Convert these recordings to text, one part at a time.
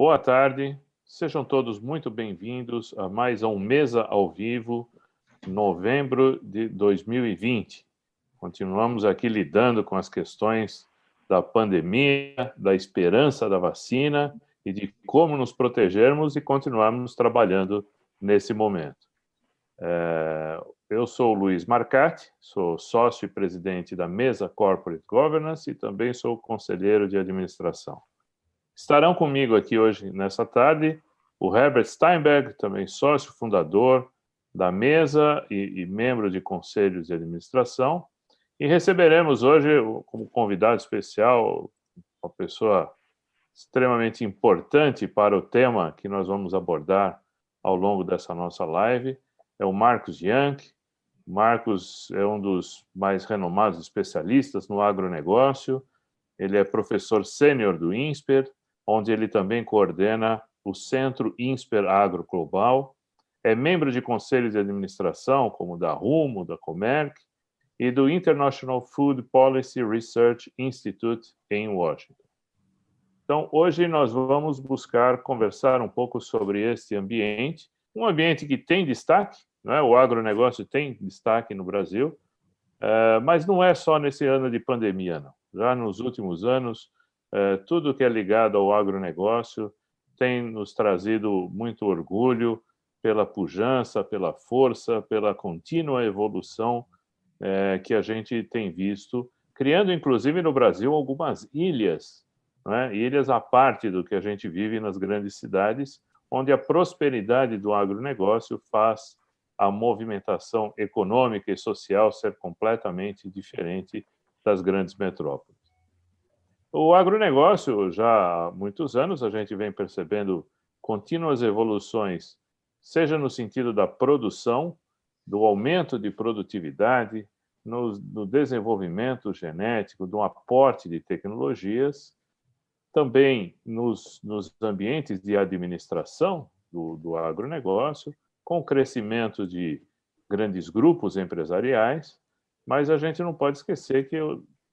Boa tarde, sejam todos muito bem-vindos a mais um Mesa ao Vivo, novembro de 2020. Continuamos aqui lidando com as questões da pandemia, da esperança da vacina e de como nos protegermos e continuarmos trabalhando nesse momento. Eu sou o Luiz Marcati, sou sócio e presidente da Mesa Corporate Governance e também sou conselheiro de administração. Estarão comigo aqui hoje, nessa tarde, o Herbert Steinberg, também sócio fundador da Mesa e membro de conselhos de administração. E receberemos hoje, como convidado especial, uma pessoa extremamente importante para o tema que nós vamos abordar ao longo dessa nossa live, é o Marcos Jank. O Marcos é um dos mais renomados especialistas no agronegócio. Ele é professor sênior do INSPER, onde ele também coordena o Centro INSPER Agro Global. É membro de conselhos de administração, como da Rumo, da Comerc, e do International Food Policy Research Institute em Washington. Então, hoje nós vamos buscar conversar um pouco sobre este ambiente, um ambiente que tem destaque, né? O agronegócio tem destaque no Brasil, mas não é só nesse ano de pandemia, não. Já nos últimos anos, tudo que é ligado ao agronegócio tem nos trazido muito orgulho pela pujança, pela força, pela contínua evolução que a gente tem visto, criando inclusive no Brasil algumas ilhas, né? Ilhas à parte do que a gente vive nas grandes cidades, onde a prosperidade do agronegócio faz a movimentação econômica e social ser completamente diferente das grandes metrópoles. O agronegócio, já há muitos anos, a gente vem percebendo contínuas evoluções, seja no sentido da produção, do aumento de produtividade, no desenvolvimento genético, do aporte de tecnologias, também nos ambientes de administração do agronegócio, com o crescimento de grandes grupos empresariais, mas a gente não pode esquecer que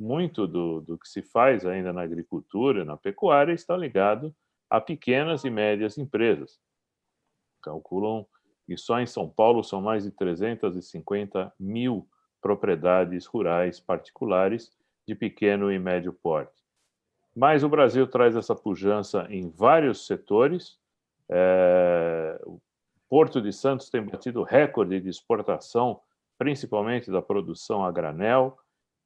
muito do que se faz ainda na agricultura, na pecuária, está ligado a pequenas e médias empresas. Calculam que só em São Paulo são mais de 350 mil propriedades rurais particulares de pequeno e médio porte. Mas o Brasil traz essa pujança em vários setores. O Porto de Santos tem batido recorde de exportação, principalmente da produção a granel,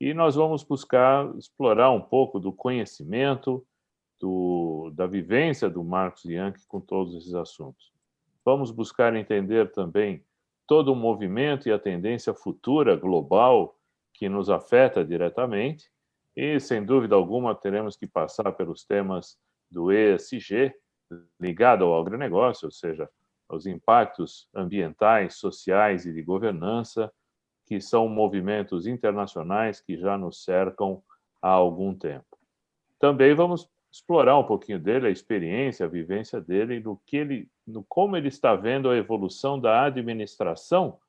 e nós vamos buscar explorar um pouco do conhecimento, da vivência do Marcos Jank com todos esses assuntos. Vamos buscar entender também todo o movimento e a tendência futura global que nos afeta diretamente, e, sem dúvida alguma, teremos que passar pelos temas do ESG, ligado ao agronegócio, ou seja, aos impactos ambientais, sociais e de governança, que são movimentos internacionais que já nos cercam há algum tempo. Também vamos explorar um pouquinho dele, a experiência, a vivência dele, como ele está vendo a evolução da administração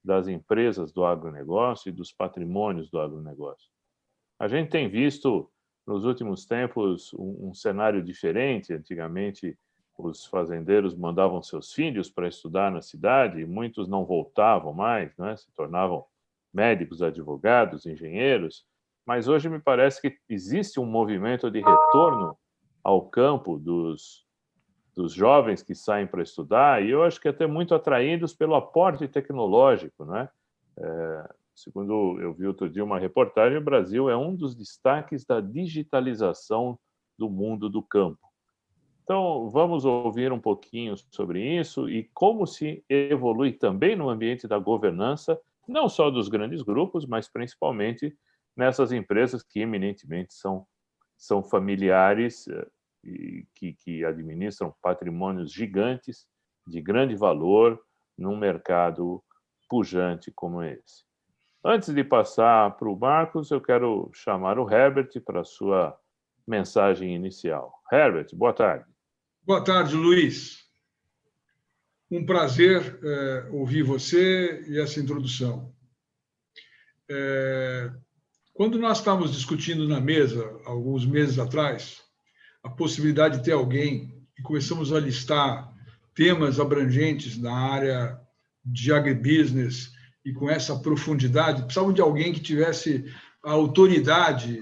das empresas do agronegócio e dos patrimônios do agronegócio. A gente tem visto, nos últimos tempos, um cenário diferente. Antigamente, os fazendeiros mandavam seus filhos para estudar na cidade e muitos não voltavam mais, né? Se tornavam médicos, advogados, engenheiros. Mas hoje me parece que existe um movimento de retorno ao campo dos jovens que saem para estudar, e eu acho que até muito atraídos pelo aporte tecnológico, né? Segundo eu vi outro dia uma reportagem, o Brasil é um dos destaques da digitalização do mundo do campo. Então, vamos ouvir um pouquinho sobre isso e como se evolui também no ambiente da governança, não só dos grandes grupos, mas principalmente nessas empresas que eminentemente são familiares e que administram patrimônios gigantes de grande valor num mercado pujante como esse. Antes de passar para o Marcos, eu quero chamar o Herbert para a sua mensagem inicial. Herbert, boa tarde. Boa tarde, Luiz. Um prazer ouvir você e essa introdução. Quando nós estávamos discutindo na mesa, alguns meses atrás, a possibilidade de ter alguém e começamos a listar temas abrangentes na área de agribusiness e com essa profundidade, precisavam de alguém que tivesse a autoridade,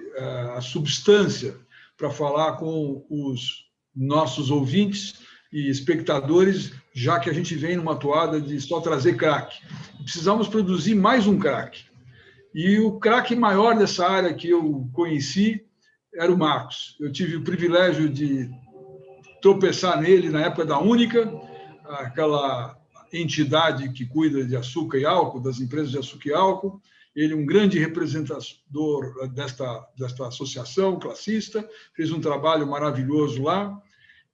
a substância para falar com os nossos ouvintes e espectadores, já que a gente vem numa toada de só trazer craque. Precisamos produzir mais um craque. E o craque maior dessa área que eu conheci era o Marcos. Eu tive o privilégio de tropeçar nele na época da Única, aquela entidade que cuida de açúcar e álcool, das empresas de açúcar e álcool. Ele é um grande representador desta associação classista, fez um trabalho maravilhoso lá.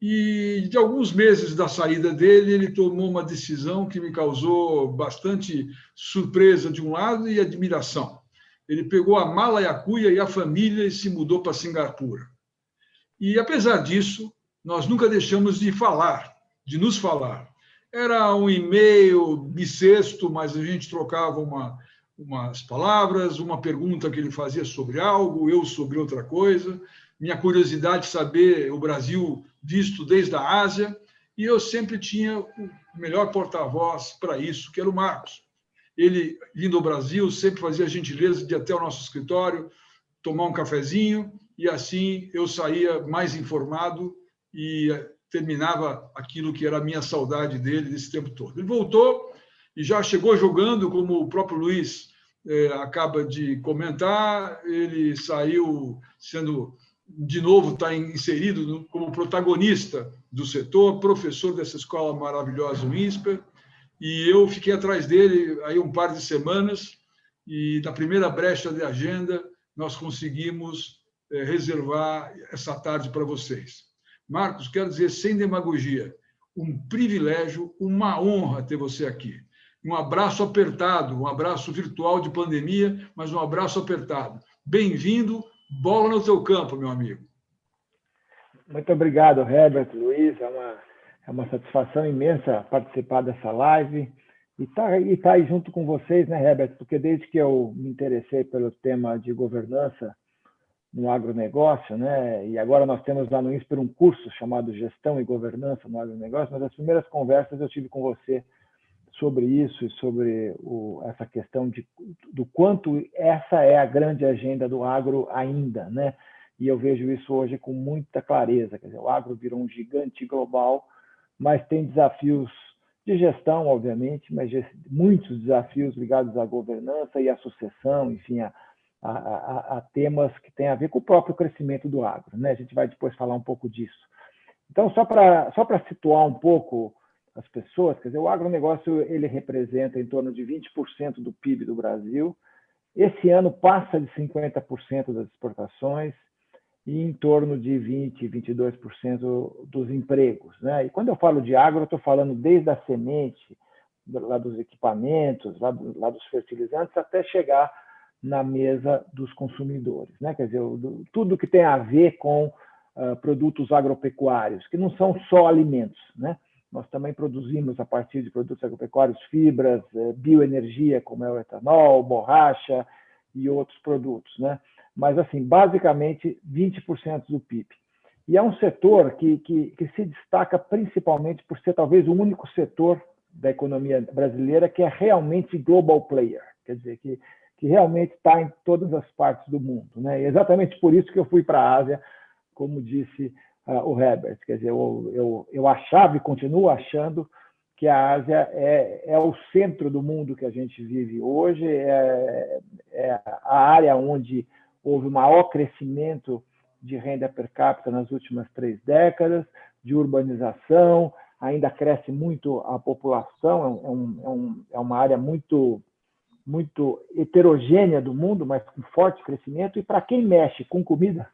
E, de alguns meses da saída dele, ele tomou uma decisão que me causou bastante surpresa de um lado e admiração. Ele pegou a mala e a cuia e a família e se mudou para Singapura. E, apesar disso, nós nunca deixamos de falar, de nos falar. Era um e-mail bissexto, mas a gente trocava umas palavras, uma pergunta que ele fazia sobre algo, eu sobre outra coisa, minha curiosidade de saber o Brasil visto desde a Ásia, e eu sempre tinha o melhor porta-voz para isso, que era o Marcos. Ele, vindo ao Brasil, sempre fazia a gentileza de ir até o nosso escritório, tomar um cafezinho, e assim eu saía mais informado e terminava aquilo que era a minha saudade dele desse tempo todo. Ele voltou e já chegou jogando, como o próprio Luiz acaba de comentar, ele saiu sendo, de novo, está inserido como protagonista do setor, professor dessa escola maravilhosa, o INSPER, e eu fiquei atrás dele aí um par de semanas, e na primeira brecha de agenda nós conseguimos reservar essa tarde para vocês. Marcos, quero dizer, sem demagogia, um privilégio, uma honra ter você aqui. Um abraço apertado, um abraço virtual de pandemia, mas um abraço apertado. Bem-vindo, bola no teu campo, meu amigo. Muito obrigado, Herbert, Luiz. É uma satisfação imensa participar dessa live e tá aí junto com vocês, né, Herbert? Porque desde que eu me interessei pelo tema de governança no agronegócio, né? E agora nós temos lá no INSPER um curso chamado Gestão e Governança no Agronegócio, mas as primeiras conversas eu tive com você sobre isso e sobre essa questão do quanto essa é a grande agenda do agro ainda, né? E eu vejo isso hoje com muita clareza. Quer dizer, o agro virou um gigante global, mas tem desafios de gestão, obviamente, mas muitos desafios ligados à governança e à sucessão, enfim, a temas que têm a ver com o próprio crescimento do agro, né? A gente vai depois falar um pouco disso. Então, só para situar um pouco as pessoas, quer dizer, o agronegócio ele representa em torno de 20% do PIB do Brasil. Esse ano passa de 50% das exportações e em torno de 20%, 22% dos empregos, né? E quando eu falo de agro, eu estou falando desde a semente, lá dos equipamentos, lá dos fertilizantes, até chegar na mesa dos consumidores, né? Quer dizer, tudo que tem a ver com produtos agropecuários, que não são só alimentos, né? Nós também produzimos, a partir de produtos agropecuários, fibras, bioenergia, como é o etanol, borracha e outros produtos, né? Mas, assim, basicamente, 20% do PIB. E é um setor que se destaca principalmente por ser talvez o único setor da economia brasileira que é realmente global player, quer dizer, que realmente está em todas as partes do mundo, né? E exatamente por isso que eu fui para a Ásia, como disse o Herbert. Quer dizer, eu achava e continuo achando que a Ásia é o centro do mundo que a gente vive hoje, é a área onde houve o maior crescimento de renda per capita nas últimas 3 décadas, de urbanização, ainda cresce muito a população, é uma área muito heterogênea do mundo, mas com forte crescimento, e para quem mexe com comida,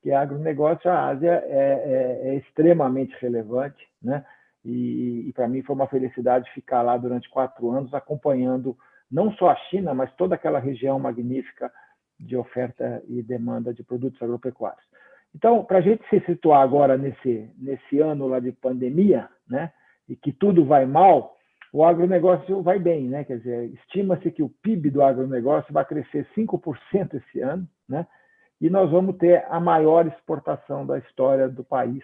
que é agronegócio, a Ásia é extremamente relevante, né? E para mim foi uma felicidade ficar lá durante 4 anos, acompanhando não só a China, mas toda aquela região magnífica de oferta e demanda de produtos agropecuários. Então, para a gente se situar agora nesse ano lá de pandemia, né, e que tudo vai mal, o agronegócio vai bem, né? Quer dizer, estima-se que o PIB do agronegócio vai crescer 5% esse ano, né? E nós vamos ter a maior exportação da história do país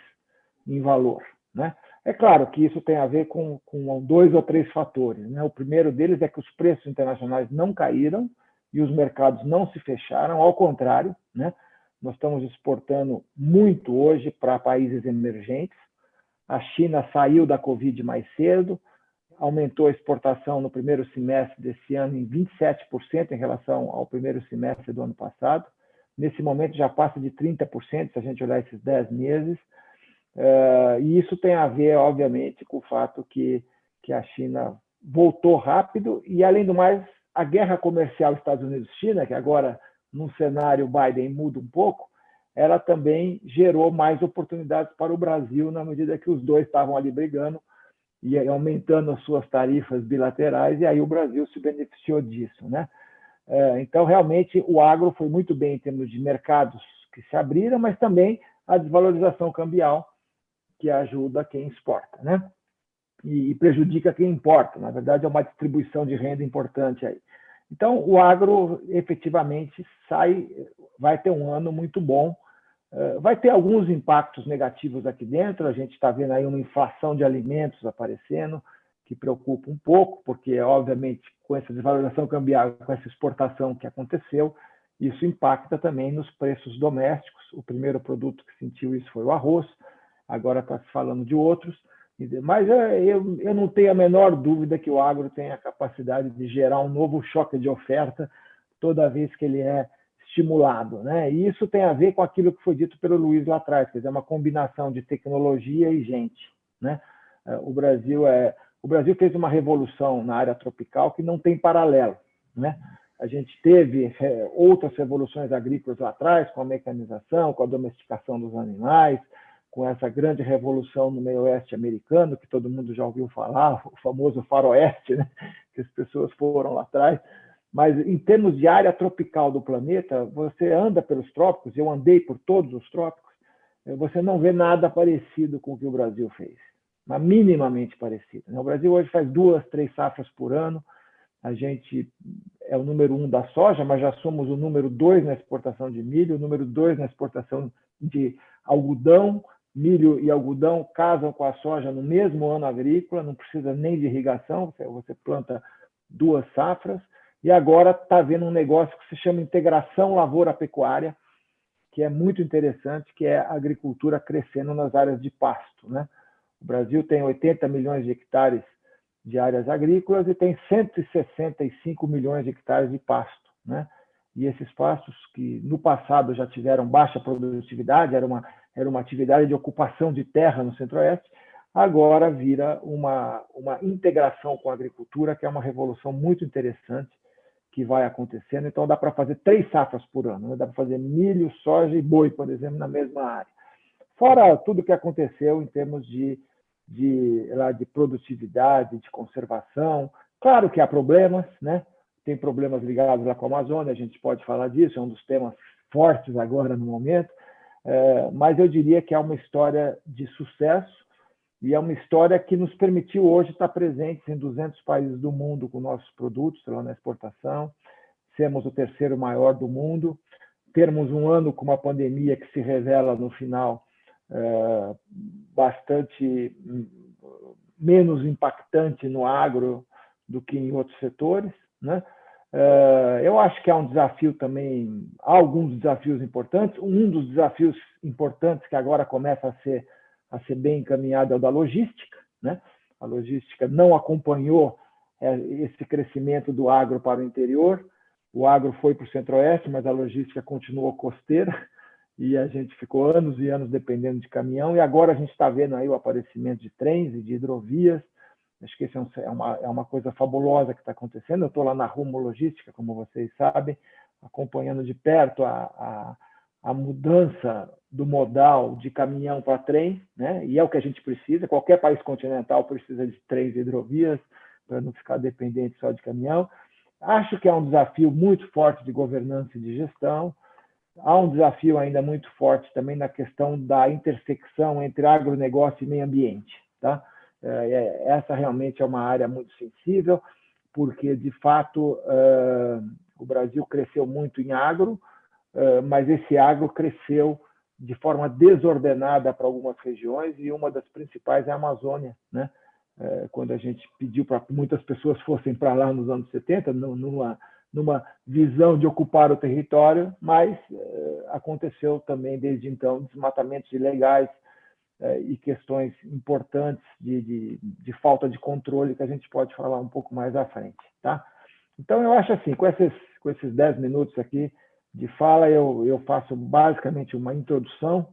em valor, né? É claro que isso tem a ver com 2 ou 3 fatores, né? O primeiro deles é que os preços internacionais não caíram e os mercados não se fecharam, ao contrário, né? Nós estamos exportando muito hoje para países emergentes. A China saiu da Covid mais cedo, aumentou a exportação no primeiro semestre desse ano em 27% em relação ao primeiro semestre do ano passado. Nesse momento já passa de 30%, se a gente olhar esses 10 meses. E isso tem a ver, obviamente, com o fato que a China voltou rápido e, além do mais, a guerra comercial Estados Unidos-China, que agora, num cenário Biden, muda um pouco, ela também gerou mais oportunidades para o Brasil, na medida que os dois estavam ali brigando e aumentando as suas tarifas bilaterais, e aí o Brasil se beneficiou disso, né? Então, realmente, o agro foi muito bem em termos de mercados que se abriram, mas também a desvalorização cambial, que ajuda quem exporta, né? E prejudica quem importa. Na verdade, é uma distribuição de renda importante aí. Então, o agro, efetivamente, vai ter um ano muito bom. Vai ter alguns impactos negativos aqui dentro. A gente está vendo aí uma inflação de alimentos aparecendo, que preocupa um pouco, porque, obviamente, com essa desvalorização cambial, com essa exportação que aconteceu, isso impacta também nos preços domésticos. O primeiro produto que sentiu isso foi o arroz, agora está se falando de outros. Mas eu não tenho a menor dúvida que o agro tem a capacidade de gerar um novo choque de oferta toda vez que ele é estimulado, né? E isso tem a ver com aquilo que foi dito pelo Luiz lá atrás, quer dizer, uma combinação de tecnologia e gente, né? O Brasil fez uma revolução na área tropical que não tem paralelo, né? A gente teve outras revoluções agrícolas lá atrás, com a mecanização, com a domesticação dos animais, com essa grande revolução no meio oeste americano, que todo mundo já ouviu falar, o famoso faroeste, né? Que as pessoas foram lá atrás. Mas, em termos de área tropical do planeta, você anda pelos trópicos, eu andei por todos os trópicos, você não vê nada parecido com o que o Brasil fez, mas minimamente parecido. O Brasil hoje faz 2, 3 safras por ano, a gente é o número 1 da soja, mas já somos o número 2 na exportação de milho, o número 2 na exportação de algodão. Milho e algodão casam com a soja no mesmo ano agrícola, não precisa nem de irrigação, você planta 2 safras. E agora está havendo um negócio que se chama integração lavoura-pecuária, que é muito interessante, que é a agricultura crescendo nas áreas de pasto, né? O Brasil tem 80 milhões de hectares de áreas agrícolas e tem 165 milhões de hectares de pasto, né? E esses pastos, que no passado já tiveram baixa produtividade, era uma atividade de ocupação de terra no Centro-Oeste, agora vira uma integração com a agricultura, que é uma revolução muito interessante que vai acontecendo. Então, dá para fazer 3 safras por ano, né? Dá para fazer milho, soja e boi, por exemplo, na mesma área. Fora tudo o que aconteceu em termos de produtividade, de conservação. Claro que há problemas, né? Tem problemas ligados lá com a Amazônia, a gente pode falar disso, é um dos temas fortes agora no momento, mas eu diria que é uma história de sucesso e é uma história que nos permitiu hoje estar presentes em 200 países do mundo com nossos produtos lá na exportação, sermos o 3º maior do mundo, termos um ano com uma pandemia que se revela no final bastante menos impactante no agro do que em outros setores, né? Eu acho que há um desafio também, há alguns desafios importantes. Um dos desafios importantes que agora começa a ser bem encaminhado é o da logística, né? A logística não acompanhou esse crescimento do agro para o interior. O agro foi para o Centro-Oeste, mas a logística continuou costeira e a gente ficou anos e anos dependendo de caminhão. E agora a gente está vendo aí o aparecimento de trens e de hidrovias. Acho que isso é uma coisa fabulosa que está acontecendo. Eu estou lá na Rumo Logística, como vocês sabem, acompanhando de perto a mudança do modal de caminhão para trem, né? E é o que a gente precisa. Qualquer país continental precisa de trens e hidrovias para não ficar dependente só de caminhão. Acho que é um desafio muito forte de governança e de gestão. Há um desafio ainda muito forte também na questão da intersecção entre agronegócio e meio ambiente, tá? Essa realmente é uma área muito sensível, porque, de fato, o Brasil cresceu muito em agro, mas esse agro cresceu de forma desordenada para algumas regiões, e uma das principais é a Amazônia, né? Quando a gente pediu para que muitas pessoas fossem para lá nos anos 70, numa visão de ocupar o território, mas aconteceu também desde então desmatamentos ilegais e questões importantes de falta de controle, que a gente pode falar um pouco mais à frente, tá? Então, eu acho assim, com esses 10 minutos aqui de fala, eu faço basicamente uma introdução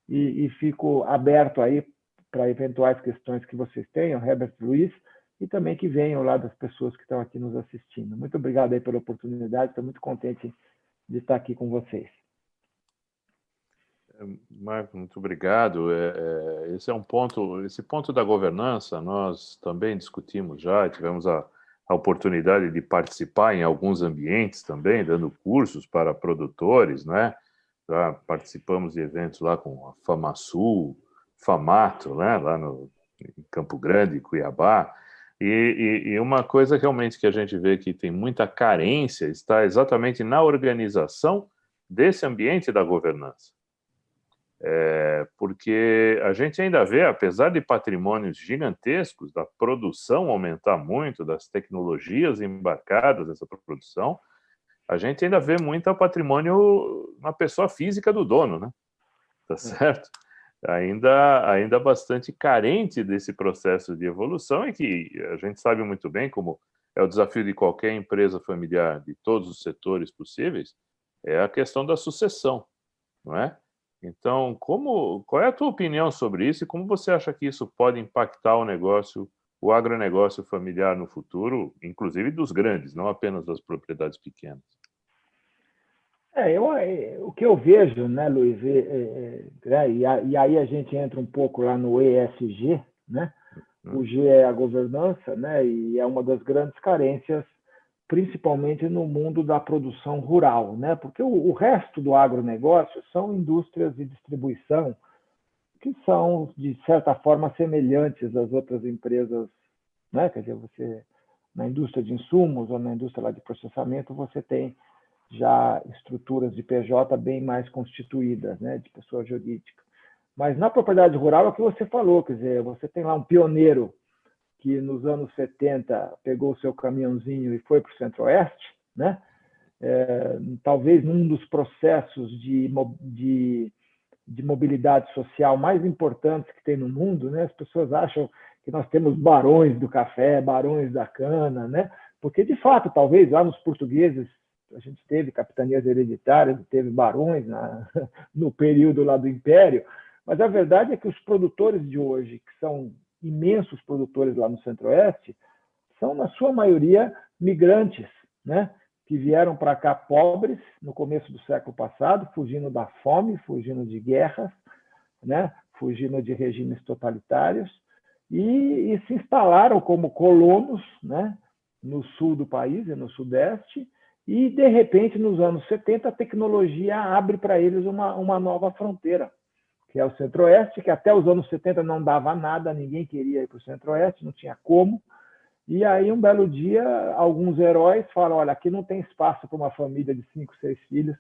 e fico aberto aí para eventuais questões que vocês tenham, Herbert, Luiz, e também que venham lá das pessoas que estão aqui nos assistindo. Muito obrigado aí pela oportunidade, estou muito contente de estar aqui com vocês. Marco, muito obrigado. Esse ponto da governança, nós também discutimos já, tivemos a oportunidade de participar em alguns ambientes também, dando cursos para produtores, né? Já participamos de eventos lá com a FamaSul, Famato, né? Lá em Campo Grande, Cuiabá. E uma coisa realmente que a gente vê que tem muita carência está exatamente na organização desse ambiente da governança. Porque a gente ainda vê, apesar de patrimônios gigantescos, da produção aumentar muito, das tecnologias embarcadas nessa produção, a gente ainda vê muito patrimônio na pessoa física do dono, né? Tá certo? Ainda bastante carente desse processo de evolução, e que a gente sabe muito bem como é o desafio de qualquer empresa familiar de todos os setores possíveis, é a questão da sucessão, não é? Então, qual é a tua opinião sobre isso e como você acha que isso pode impactar o agronegócio familiar no futuro, inclusive dos grandes, não apenas das propriedades pequenas? O que eu vejo, né, Luiz, e aí a gente entra um pouco lá no ESG, né? O G é a governança, né? E é uma das grandes carências, principalmente no mundo da produção rural, né? Porque o resto do agronegócio são indústrias de distribuição que são, de certa forma, semelhantes às outras empresas, né? Quer dizer, você, na indústria de insumos ou na indústria lá de processamento, você tem já estruturas de PJ bem mais constituídas, né? De pessoa jurídica. Mas na propriedade rural é o que você falou, quer dizer, você tem lá um pioneiro que nos anos 70 pegou o seu caminhãozinho e foi para o Centro-Oeste, né? Talvez num dos processos de mobilidade social mais importantes que tem no mundo, né? As pessoas acham que nós temos barões do café, barões da cana, né? Porque, de fato, talvez lá nos portugueses a gente teve capitanias hereditárias, teve barões no período lá do Império, mas a verdade é que os produtores de hoje, que são imensos produtores lá no Centro-Oeste, são, na sua maioria, migrantes, né? Que vieram para cá pobres no começo do século passado, fugindo da fome, fugindo de guerras, né? Fugindo de regimes totalitários, e se instalaram como colonos, né? No sul do país e no sudeste, e, de repente, nos anos 70, a tecnologia abre para eles uma nova fronteira, que é o Centro-Oeste, que até os anos 70 não dava nada, ninguém queria ir para o Centro-Oeste, não tinha como. E aí, um belo dia, alguns heróis falam, olha, aqui não tem espaço para uma família de 5, 6 filhos,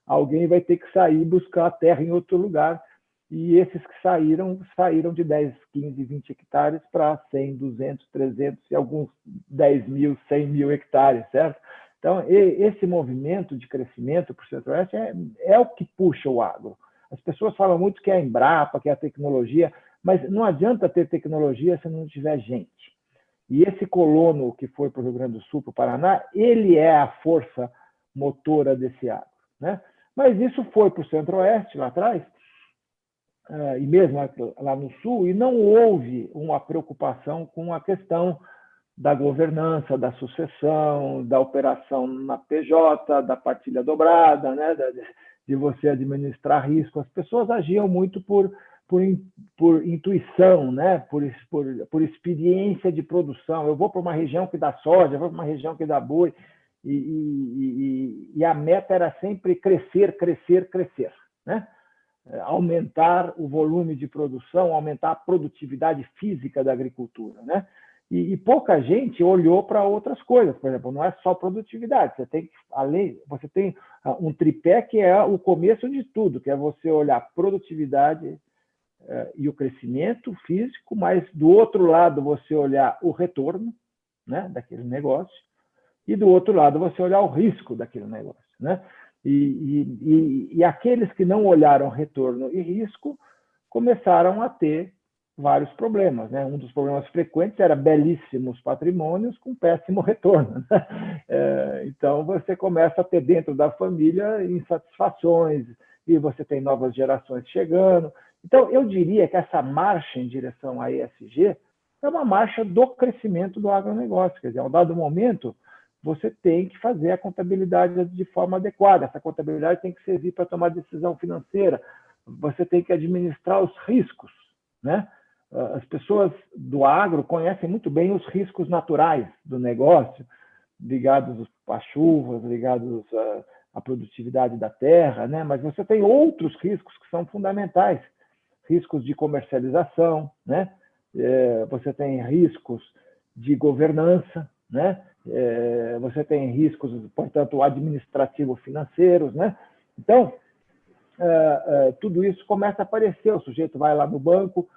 alguém vai ter que sair e buscar a terra em outro lugar. E esses que saíram de 10, 15, 20 hectares para 100, 200, 300 e alguns 10 mil, 100 mil hectares, certo? Então, esse movimento de crescimento para o Centro-Oeste é o que puxa o agro. As pessoas falam muito que é a Embrapa, que é a tecnologia, mas não adianta ter tecnologia se não tiver gente. E esse colono que foi para o Rio Grande do Sul, para o Paraná, ele é a força motora desse agro, né? Mas isso foi para o Centro-Oeste, lá atrás, e mesmo lá no Sul, e não houve uma preocupação com a questão da governança, da sucessão, da operação na PJ, da partilha dobrada, né? De você administrar risco. As pessoas agiam muito por intuição, né? por experiência de produção. Eu vou para uma região que dá soja, eu vou para uma região que dá boi, e a meta era sempre crescer, crescer, crescer, né? Aumentar o volume de produção, aumentar a produtividade física da agricultura, né? E pouca gente olhou para outras coisas. Por exemplo, não é só produtividade. Você tem um tripé que é o começo de tudo, que é você olhar produtividade e o crescimento físico, mas do outro lado você olhar o retorno, né, daquele negócio, e do outro lado você olhar o risco daquele negócio, né? E aqueles que não olharam retorno e risco começaram a ter vários problemas, né? Um dos problemas frequentes era belíssimos patrimônios com péssimo retorno, né? Então você começa a ter dentro da família insatisfações e você tem novas gerações chegando. Então eu diria que essa marcha em direção à ESG é uma marcha do crescimento do agronegócio. Quer dizer, a um dado momento você tem que fazer a contabilidade de forma adequada. Essa contabilidade tem que servir para tomar decisão financeira. Você tem que administrar os riscos, né? As pessoas do agro conhecem muito bem os riscos naturais do negócio, ligados às chuvas, ligados à produtividade da terra, né? Mas você tem outros riscos que são fundamentais, riscos de comercialização, né? Você tem riscos de governança, né? Você tem riscos, portanto, administrativo-financeiros, né? Então, tudo isso começa a aparecer. O sujeito vai lá no banco,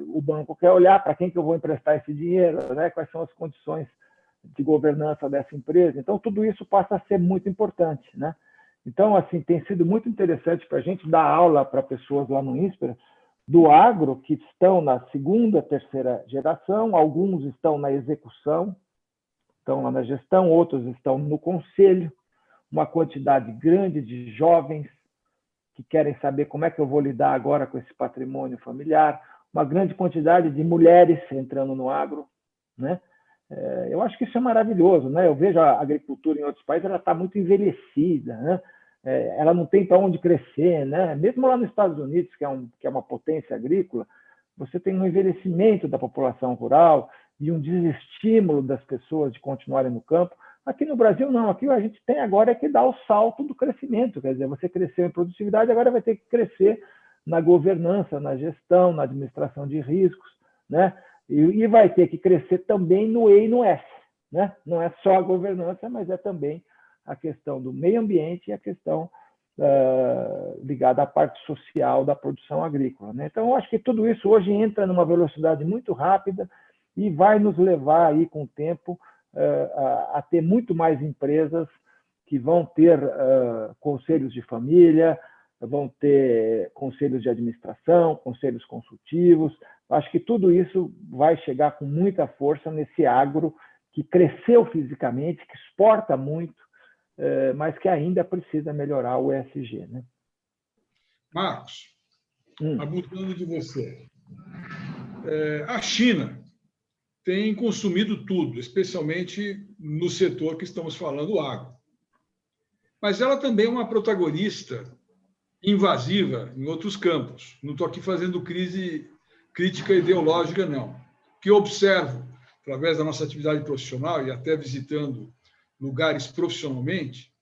o banco quer olhar para quem que eu vou emprestar esse dinheiro, né? Quais são as condições de governança dessa empresa. Então, tudo isso passa a ser muito importante, né? Então, assim, tem sido muito interessante para a gente dar aula para pessoas lá no INSPER do agro que estão na segunda, terceira geração, alguns estão na execução, estão lá na gestão, outros estão no conselho, uma quantidade grande de jovens que querem saber como é que eu vou lidar agora com esse patrimônio familiar, uma grande quantidade de mulheres entrando no agro, né? Eu acho que isso é maravilhoso, né? Eu vejo a agricultura em outros países, ela está muito envelhecida, né? Ela não tem para onde crescer, né? Mesmo lá nos Estados Unidos, que é uma potência agrícola, você tem um envelhecimento da população rural e um desestímulo das pessoas de continuarem no campo. Aqui no Brasil, não. Aqui a gente tem agora que dar o salto do crescimento. Quer dizer, você cresceu em produtividade, agora vai ter que crescer na governança, na gestão, na administração de riscos, né? E vai ter que crescer também no E e no S, né? Não é só a governança, mas é também a questão do meio ambiente e a questão ligada à parte social da produção agrícola, né? Então, eu acho que tudo isso hoje entra numa velocidade muito rápida e vai nos levar aí com o tempo a ter muito mais empresas que vão ter conselhos de família, vão ter conselhos de administração, conselhos consultivos. Acho que tudo isso vai chegar com muita força nesse agro que cresceu fisicamente, que exporta muito, mas que ainda precisa melhorar o ESG, né? Marcos, abusando de você, a China tem consumido tudo, especialmente no setor que estamos falando, o agro. Mas ela também é uma protagonista invasiva em outros campos. Não estou aqui fazendo crítica ideológica, não. O que eu observo, através da nossa atividade profissional e até visitando lugares profissionalmente,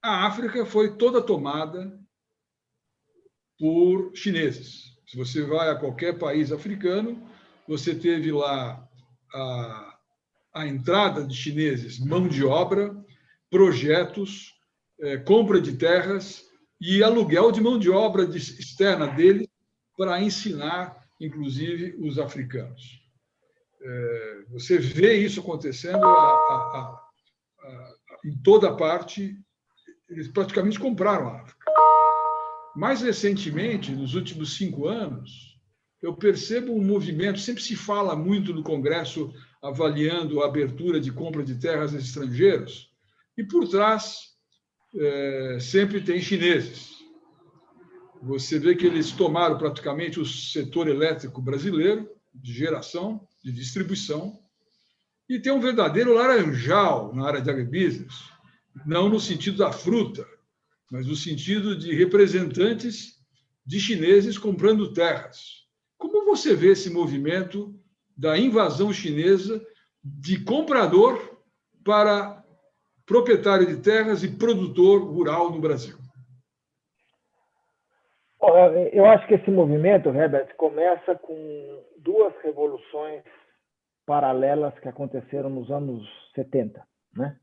a África foi toda tomada por chineses. Se você vai a qualquer país africano, você teve lá a entrada de chineses, mão de obra, projetos, compra de terras e aluguel de mão de obra externa deles para ensinar, inclusive, os africanos. Você vê isso acontecendo em toda parte. Eles praticamente compraram a África. Mais recentemente, nos últimos 5 anos, eu percebo um movimento, sempre se fala muito no Congresso avaliando a abertura de compra de terras a estrangeiros, e por trás sempre tem chineses. Você vê que eles tomaram praticamente o setor elétrico brasileiro, de geração, de distribuição, e tem um verdadeiro laranjal na área de agribusiness, não no sentido da fruta, mas no sentido de representantes de chineses comprando terras. Como você vê esse movimento da invasão chinesa de comprador para proprietário de terras e produtor rural no Brasil? Eu acho que esse movimento, Herbert, começa com 2 revoluções paralelas que aconteceram nos anos 70, né?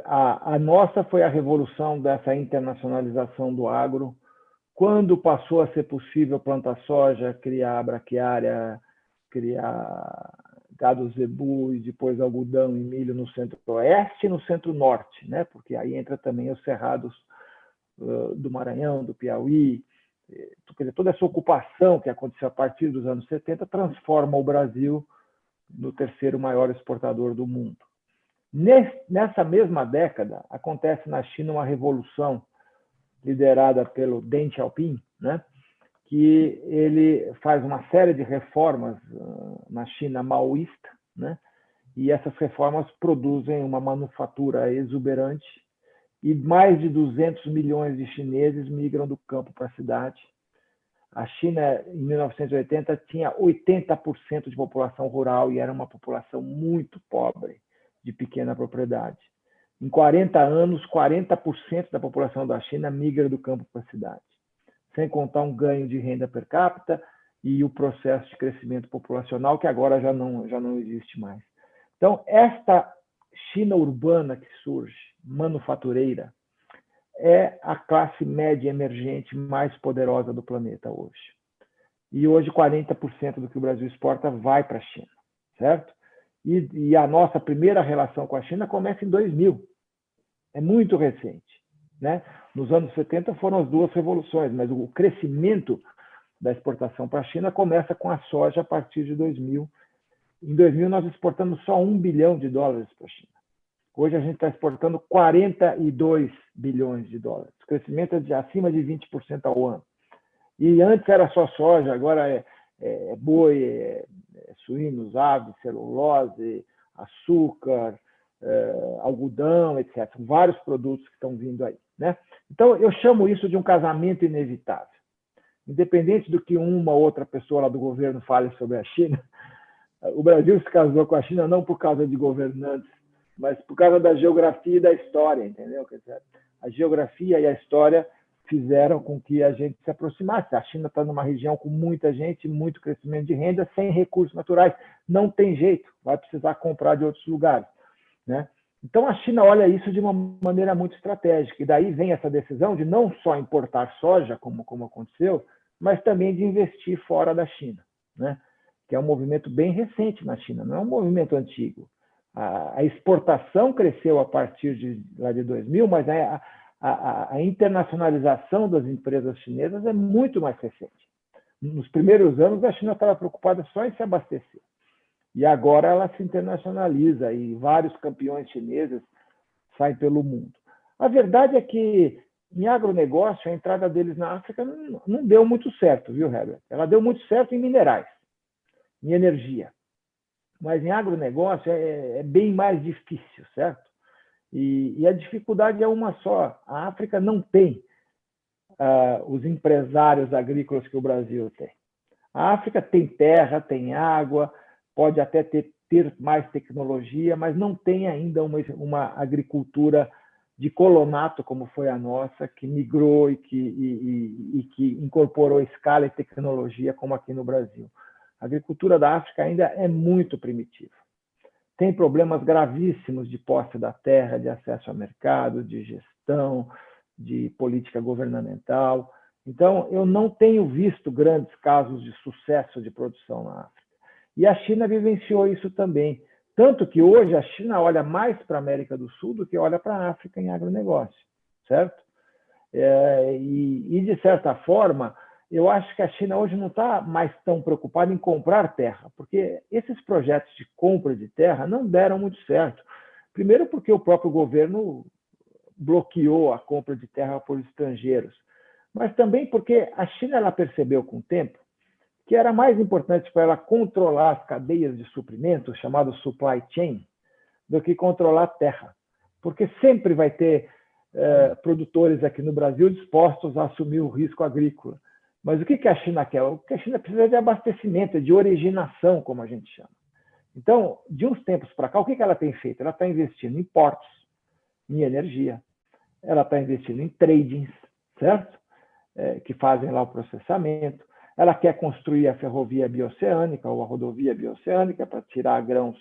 A nossa foi a revolução dessa internacionalização do agro, quando passou a ser possível plantar soja, criar braquiária, criar gado zebu e depois algodão e milho no centro-oeste e no centro-norte, né? Porque aí entra também os cerrados do Maranhão, do Piauí. Quer dizer, toda essa ocupação que aconteceu a partir dos anos 70 transforma o Brasil no terceiro maior exportador do mundo. Nessa mesma década, acontece na China uma revolução liderada pelo Deng Xiaoping, né? Que ele faz uma série de reformas na China maoísta, né? E essas reformas produzem uma manufatura exuberante e mais de 200 milhões de chineses migram do campo para a cidade. A China, em 1980, tinha 80% de população rural e era uma população muito pobre, de pequena propriedade. Em 40 anos, 40% da população da China migra do campo para a cidade, sem contar um ganho de renda per capita e o processo de crescimento populacional, que agora já não existe mais. Então, esta China urbana que surge, manufatureira, é a classe média emergente mais poderosa do planeta hoje. E hoje 40% do que o Brasil exporta vai para a China, certo? E a nossa primeira relação com a China começa em 2000. É muito recente, né? Nos anos 70 foram as duas revoluções, mas o crescimento da exportação para a China começa com a soja a partir de 2000. Em 2000, nós exportamos só $1 bilhão para a China. Hoje, a gente está exportando 42 bilhões de dólares. O crescimento é de acima de 20% ao ano. E antes era só soja, agora é boi, suínos, aves, celulose, açúcar, algodão, etc. Vários produtos que estão vindo aí, né? Então, eu chamo isso de um casamento inevitável. Independente do que uma ou outra pessoa lá do governo fale sobre a China, o Brasil se casou com a China não por causa de governantes, mas por causa da geografia e da história, entendeu? Quer dizer, a geografia e a história fizeram com que a gente se aproximasse. A China está numa região com muita gente, muito crescimento de renda, sem recursos naturais. Não tem jeito, vai precisar comprar de outros lugares, né? Então, a China olha isso de uma maneira muito estratégica. E daí vem essa decisão de não só importar soja, como aconteceu, mas também de investir fora da China, né? Que é um movimento bem recente na China, não é um movimento antigo. A exportação cresceu a partir de 2000, mas a internacionalização das empresas chinesas é muito mais recente. Nos primeiros anos, a China estava preocupada só em se abastecer. E agora ela se internacionaliza e vários campeões chineses saem pelo mundo. A verdade é que, em agronegócio, a entrada deles na África não deu muito certo, viu, Herbert? Ela deu muito certo em minerais, em energia. Mas em agronegócio é bem mais difícil, certo? E a dificuldade é uma só. A África não tem os empresários agrícolas que o Brasil tem. A África tem terra, tem água, pode até ter mais tecnologia, mas não tem ainda uma agricultura de colonato, como foi a nossa, que migrou e que incorporou escala e tecnologia, como aqui no Brasil. A agricultura da África ainda é muito primitiva. Tem problemas gravíssimos de posse da terra, de acesso ao mercado, de gestão, de política governamental. Então, eu não tenho visto grandes casos de sucesso de produção na África. E a China vivenciou isso também. Tanto que hoje a China olha mais para a América do Sul do que olha para a África em agronegócio, certo? De certa forma, eu acho que a China hoje não está mais tão preocupada em comprar terra, porque esses projetos de compra de terra não deram muito certo. Primeiro porque o próprio governo bloqueou a compra de terra por estrangeiros, mas também porque a China ela percebeu com o tempo que era mais importante para ela controlar as cadeias de suprimento, chamado supply chain, do que controlar a terra. Porque sempre vai ter produtores aqui no Brasil dispostos a assumir o risco agrícola. Mas o que a China quer? O que a China precisa é de abastecimento, de originação, como a gente chama. Então, de uns tempos para cá, o que ela tem feito? Ela está investindo em portos, em energia, ela está investindo em tradings, certo? Que fazem lá o processamento. ela quer construir a ferrovia bioceânica ou a rodovia bioceânica para tirar grãos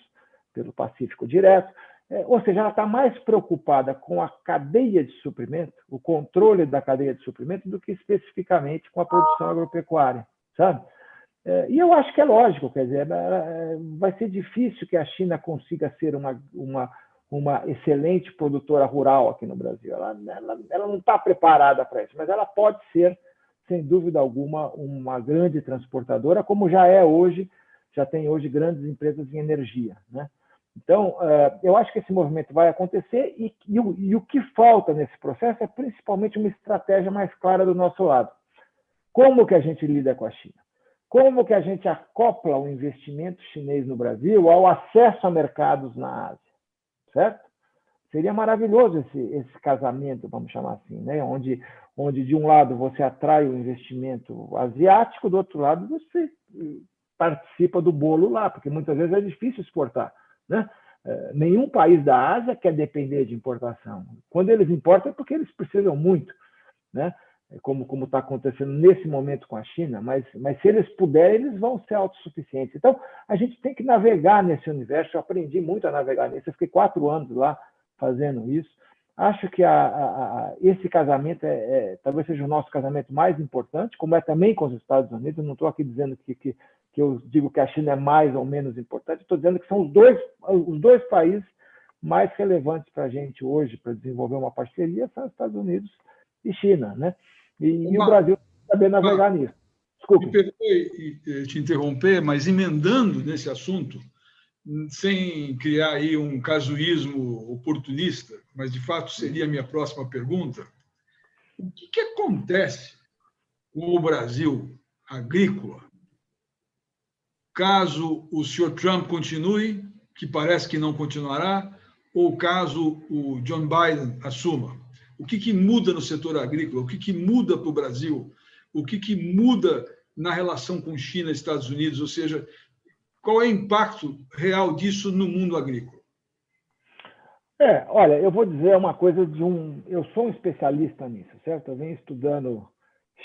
pelo Pacífico direto. Ou seja, ela está mais preocupada com a cadeia de suprimento, o controle da cadeia de suprimento, do que especificamente com a produção agropecuária, sabe? E eu acho que é lógico, quer dizer, vai ser difícil que a China consiga ser uma excelente produtora rural aqui no Brasil. Ela não está preparada para isso, mas ela pode ser, sem dúvida alguma, uma grande transportadora, como já é hoje, já tem hoje grandes empresas em energia, né? Então, eu acho que esse movimento vai acontecer e o que falta nesse processo é principalmente uma estratégia mais clara do nosso lado. Como que a gente lida com a China? Como que a gente acopla o investimento chinês no Brasil ao acesso a mercados na Ásia? Certo? Seria maravilhoso esse casamento, vamos chamar assim, né? Onde de um lado você atrai o investimento asiático, do outro lado você participa do bolo lá, porque muitas vezes é difícil exportar, né? Nenhum país da Ásia quer depender de importação. Quando eles importam é porque eles precisam muito, né? Como está acontecendo nesse momento com a China, mas se eles puderem, eles vão ser autossuficientes. Então, a gente tem que navegar nesse universo. Eu aprendi muito a navegar nisso. Eu fiquei 4 anos lá fazendo isso. Acho que esse casamento talvez seja o nosso casamento mais importante, como é também com os Estados Unidos. Eu não estou aqui dizendo que eu digo que a China é mais ou menos importante, estou dizendo que são os dois países mais relevantes para a gente hoje, para desenvolver uma parceria, são os Estados Unidos e China, né? E o Brasil saber navegar nisso. Desculpe. Me perdoe te interromper, mas emendando nesse assunto, sem criar aí um casuísmo oportunista, mas de fato seria a minha próxima pergunta, o que acontece com o Brasil agrícola caso o senhor Trump continue, que parece que não continuará, ou caso o John Biden assuma? O que muda no setor agrícola? O que muda para o Brasil? O que muda na relação com China e Estados Unidos? Ou seja, qual é o impacto real disso no mundo agrícola? Olha, eu vou dizer uma coisa eu sou um especialista nisso, certo? Eu venho estudando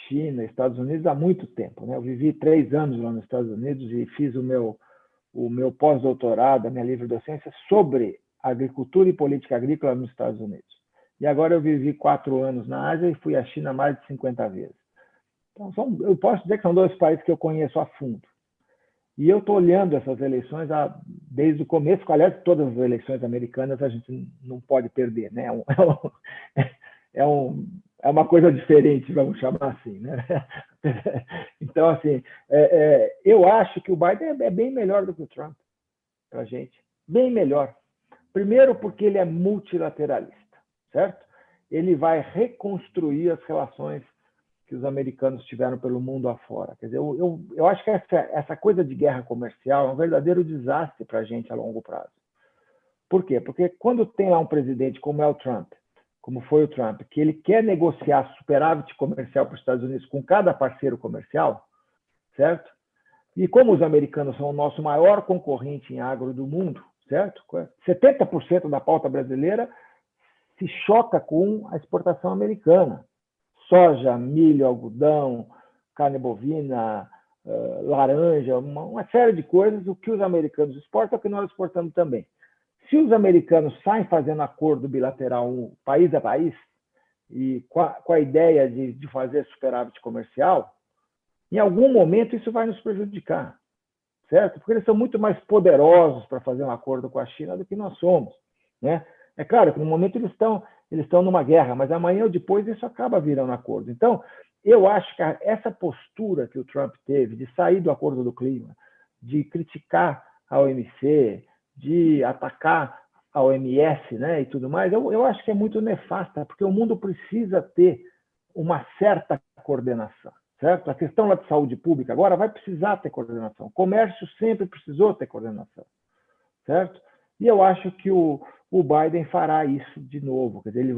China, Estados Unidos há muito tempo, né? Eu vivi 3 anos lá nos Estados Unidos e fiz o meu pós-doutorado, a minha livre docência, sobre agricultura e política agrícola nos Estados Unidos. E agora eu vivi 4 anos na Ásia e fui à China mais de 50 vezes. Então, eu posso dizer que são 2 países que eu conheço a fundo. E eu estou olhando essas eleições desde o começo. Aliás, todas as eleições americanas a gente não pode perder, né? É uma coisa diferente, vamos chamar assim, né? Então, assim, eu acho que o Biden é bem melhor do que o Trump para a gente. Bem melhor. Primeiro porque ele é multilateralista, certo? Ele vai reconstruir as relações que os americanos tiveram pelo mundo afora. Quer dizer, eu acho que essa coisa de guerra comercial é um verdadeiro desastre para a gente a longo prazo. Por quê? Porque quando tem lá um presidente como é o Trump, como foi o Trump, que ele quer negociar superávit comercial para os Estados Unidos com cada parceiro comercial, certo? E como os americanos são o nosso maior concorrente em agro do mundo, certo? 70% da pauta brasileira se choca com a exportação americana. Soja, milho, algodão, carne bovina, laranja, uma série de coisas. O que os americanos exportam é o que nós exportamos também. Se os americanos saem fazendo acordo bilateral país a país, e com a ideia de fazer superávit comercial, em algum momento isso vai nos prejudicar, certo? Porque eles são muito mais poderosos para fazer um acordo com a China do que nós somos, né? É claro que no momento eles estão numa guerra, mas amanhã ou depois isso acaba virando acordo. Então, eu acho que essa postura que o Trump teve de sair do acordo do clima, de criticar a OMC, de atacar a OMS, né, e tudo mais, eu acho que é muito nefasta, porque o mundo precisa ter uma certa coordenação, certo? A questão lá de saúde pública agora vai precisar ter coordenação. O comércio sempre precisou ter coordenação, certo? E eu acho que o Biden fará isso de novo. Quer dizer,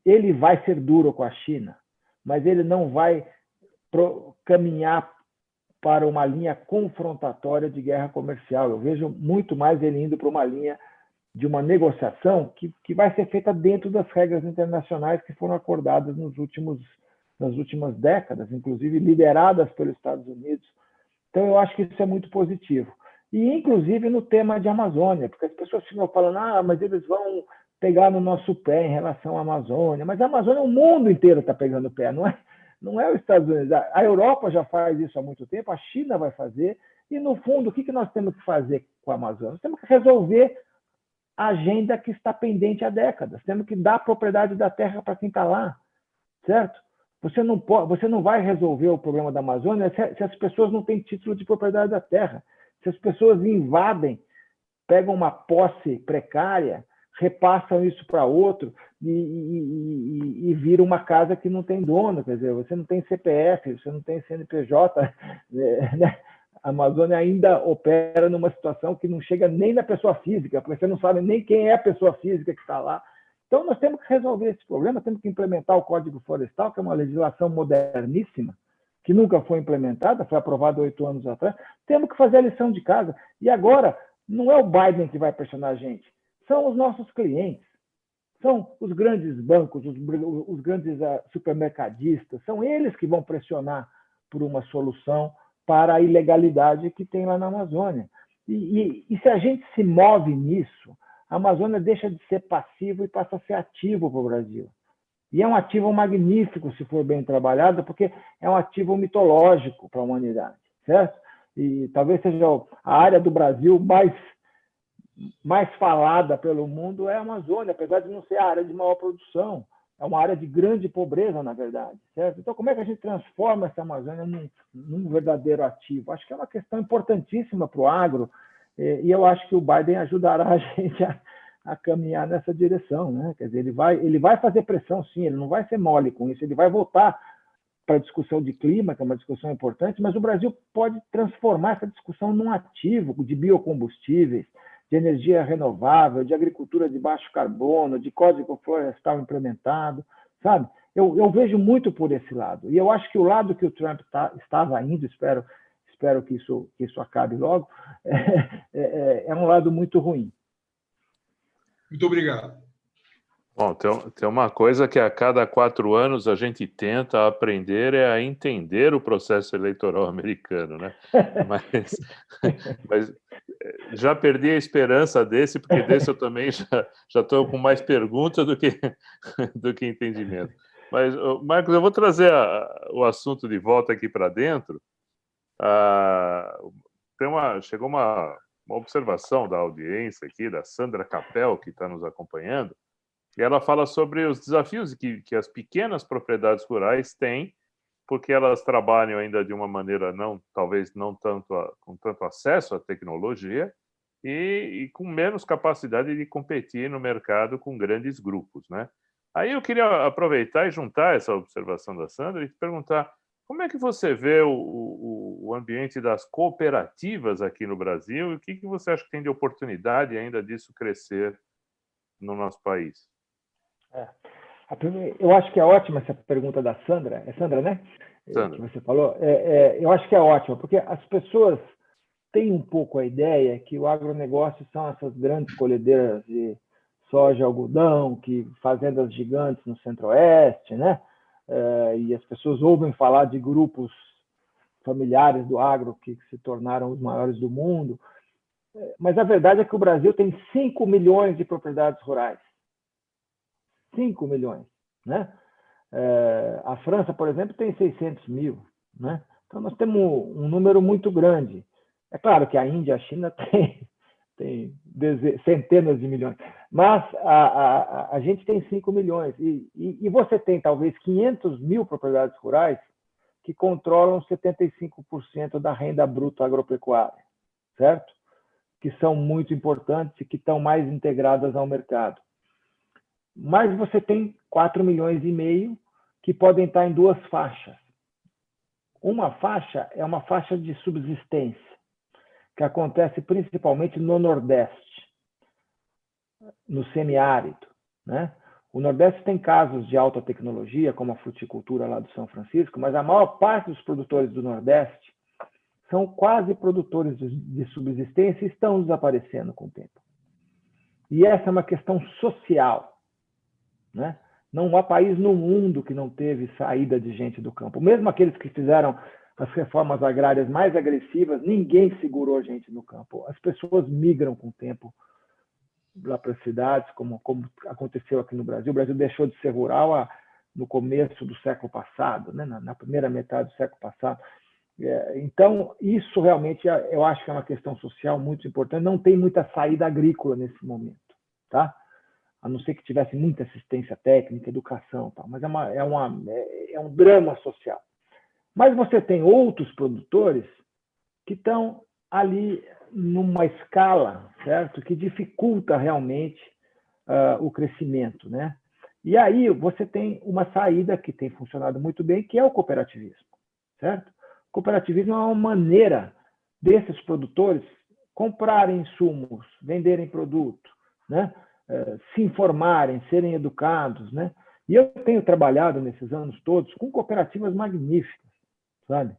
ele vai ser duro com a China, mas ele não vai caminhar para uma linha confrontatória de guerra comercial. Eu vejo muito mais ele indo para uma linha de uma negociação que vai ser feita dentro das regras internacionais que foram acordadas nos últimos nas últimas décadas, inclusive lideradas pelos Estados Unidos. Então, eu acho que isso é muito positivo. E, inclusive, no tema de Amazônia, porque as pessoas ficam falando, mas eles vão pegar no nosso pé em relação à Amazônia. Mas a Amazônia, o mundo inteiro está pegando o pé, não é os Estados Unidos. A Europa já faz isso há muito tempo, a China vai fazer. E, no fundo, o que nós temos que fazer com a Amazônia? Nós temos que resolver a agenda que está pendente há décadas. Temos que dar a propriedade da terra para quem está lá, certo? Você não vai resolver o problema da Amazônia se as pessoas não têm título de propriedade da terra. Se as pessoas invadem, pegam uma posse precária, repassam isso para outro e viram uma casa que não tem dono. Quer dizer, você não tem CPF, você não tem CNPJ, né? A Amazônia ainda opera numa situação que não chega nem na pessoa física, porque você não sabe nem quem é a pessoa física que está lá. Então, nós temos que resolver esse problema, temos que implementar o Código Florestal, que é uma legislação moderníssima, que nunca foi implementada, foi aprovada 8 anos atrás. Temos que fazer a lição de casa. E agora, não é o Biden que vai pressionar a gente, são os nossos clientes, são os grandes bancos, os grandes supermercadistas, são eles que vão pressionar por uma solução para a ilegalidade que tem lá na Amazônia. E se a gente se move nisso, a Amazônia deixa de ser passivo e passa a ser ativo para o Brasil. E é um ativo magnífico, se for bem trabalhado, porque é um ativo mitológico para a humanidade, certo? E talvez seja a área do Brasil mais falada pelo mundo é a Amazônia, apesar de não ser a área de maior produção. É uma área de grande pobreza, na verdade, certo? Então, como é que a gente transforma essa Amazônia num verdadeiro ativo? Acho que é uma questão importantíssima para o agro, e eu acho que o Biden ajudará a gente a caminhar nessa direção, né? Quer dizer, ele vai fazer pressão, sim, ele não vai ser mole com isso, ele vai voltar para a discussão de clima, que é uma discussão importante, mas o Brasil pode transformar essa discussão num ativo de biocombustíveis, de energia renovável, de agricultura de baixo carbono, de código florestal implementado, sabe? Eu vejo muito por esse lado. E eu acho que o lado que o Trump estava indo, espero que isso acabe logo, é um lado muito ruim. Muito obrigado. Bom, tem uma coisa que a cada 4 anos a gente tenta aprender é a entender o processo eleitoral americano, né? Mas já perdi a esperança desse, porque desse eu também já estou com mais perguntas do que entendimento. Mas, Marcos, eu vou trazer o assunto de volta aqui para dentro. Chegou uma observação da audiência aqui, da Sandra Capel, que está nos acompanhando, e ela fala sobre os desafios que as pequenas propriedades rurais têm, porque elas trabalham ainda de uma maneira talvez não com tanto acesso à tecnologia e com menos capacidade de competir no mercado com grandes grupos, né? Aí eu queria aproveitar e juntar essa observação da Sandra e te perguntar como é que você vê o ambiente das cooperativas aqui no Brasil e o que você acha que tem de oportunidade ainda disso crescer no nosso país? Eu acho que é ótima essa pergunta da Sandra. É Sandra, né? Sandra. Que você falou. Eu acho que é ótima, porque as pessoas têm um pouco a ideia que o agronegócio são essas grandes colhedeiras de soja, algodão, fazendas gigantes no Centro-Oeste, né? E as pessoas ouvem falar de grupos familiares do agro que se tornaram os maiores do mundo. Mas a verdade é que o Brasil tem 5 milhões de propriedades rurais. 5 milhões, né? A França, por exemplo, tem 600 mil, né? Então, nós temos um número muito grande. É claro que a Índia e a China tem centenas de milhões, mas a gente tem 5 milhões. E você tem, talvez, 500 mil propriedades rurais que controlam 75% da renda bruta agropecuária, certo? Que são muito importantes e que estão mais integradas ao mercado. Mas você tem 4,5 milhões que podem estar em 2 faixas. Uma faixa é uma faixa de subsistência, que acontece principalmente no Nordeste, no semiárido, né? O Nordeste tem casos de alta tecnologia, como a fruticultura lá do São Francisco, mas a maior parte dos produtores do Nordeste são quase produtores de subsistência e estão desaparecendo com o tempo. E essa é uma questão social, né? Não há país no mundo que não teve saída de gente do campo. Mesmo aqueles que fizeram as reformas agrárias mais agressivas, ninguém segurou gente no campo. As pessoas migram com o tempo lá para as cidades, como aconteceu aqui no Brasil. O Brasil deixou de ser rural no começo do século passado, né? Na primeira metade do século passado. Então, isso realmente eu acho que é uma questão social muito importante. Não tem muita saída agrícola nesse momento, tá? A não ser que tivesse muita assistência técnica, educação, tal. Mas é um drama social. Mas você tem outros produtores que estão ali numa escala, certo, que dificulta realmente o crescimento, né? E aí você tem uma saída que tem funcionado muito bem, que é o cooperativismo, certo? O cooperativismo é uma maneira desses produtores comprarem insumos, venderem produto, né? Se informarem, serem educados, né? E eu tenho trabalhado nesses anos todos com cooperativas magníficas, sabe?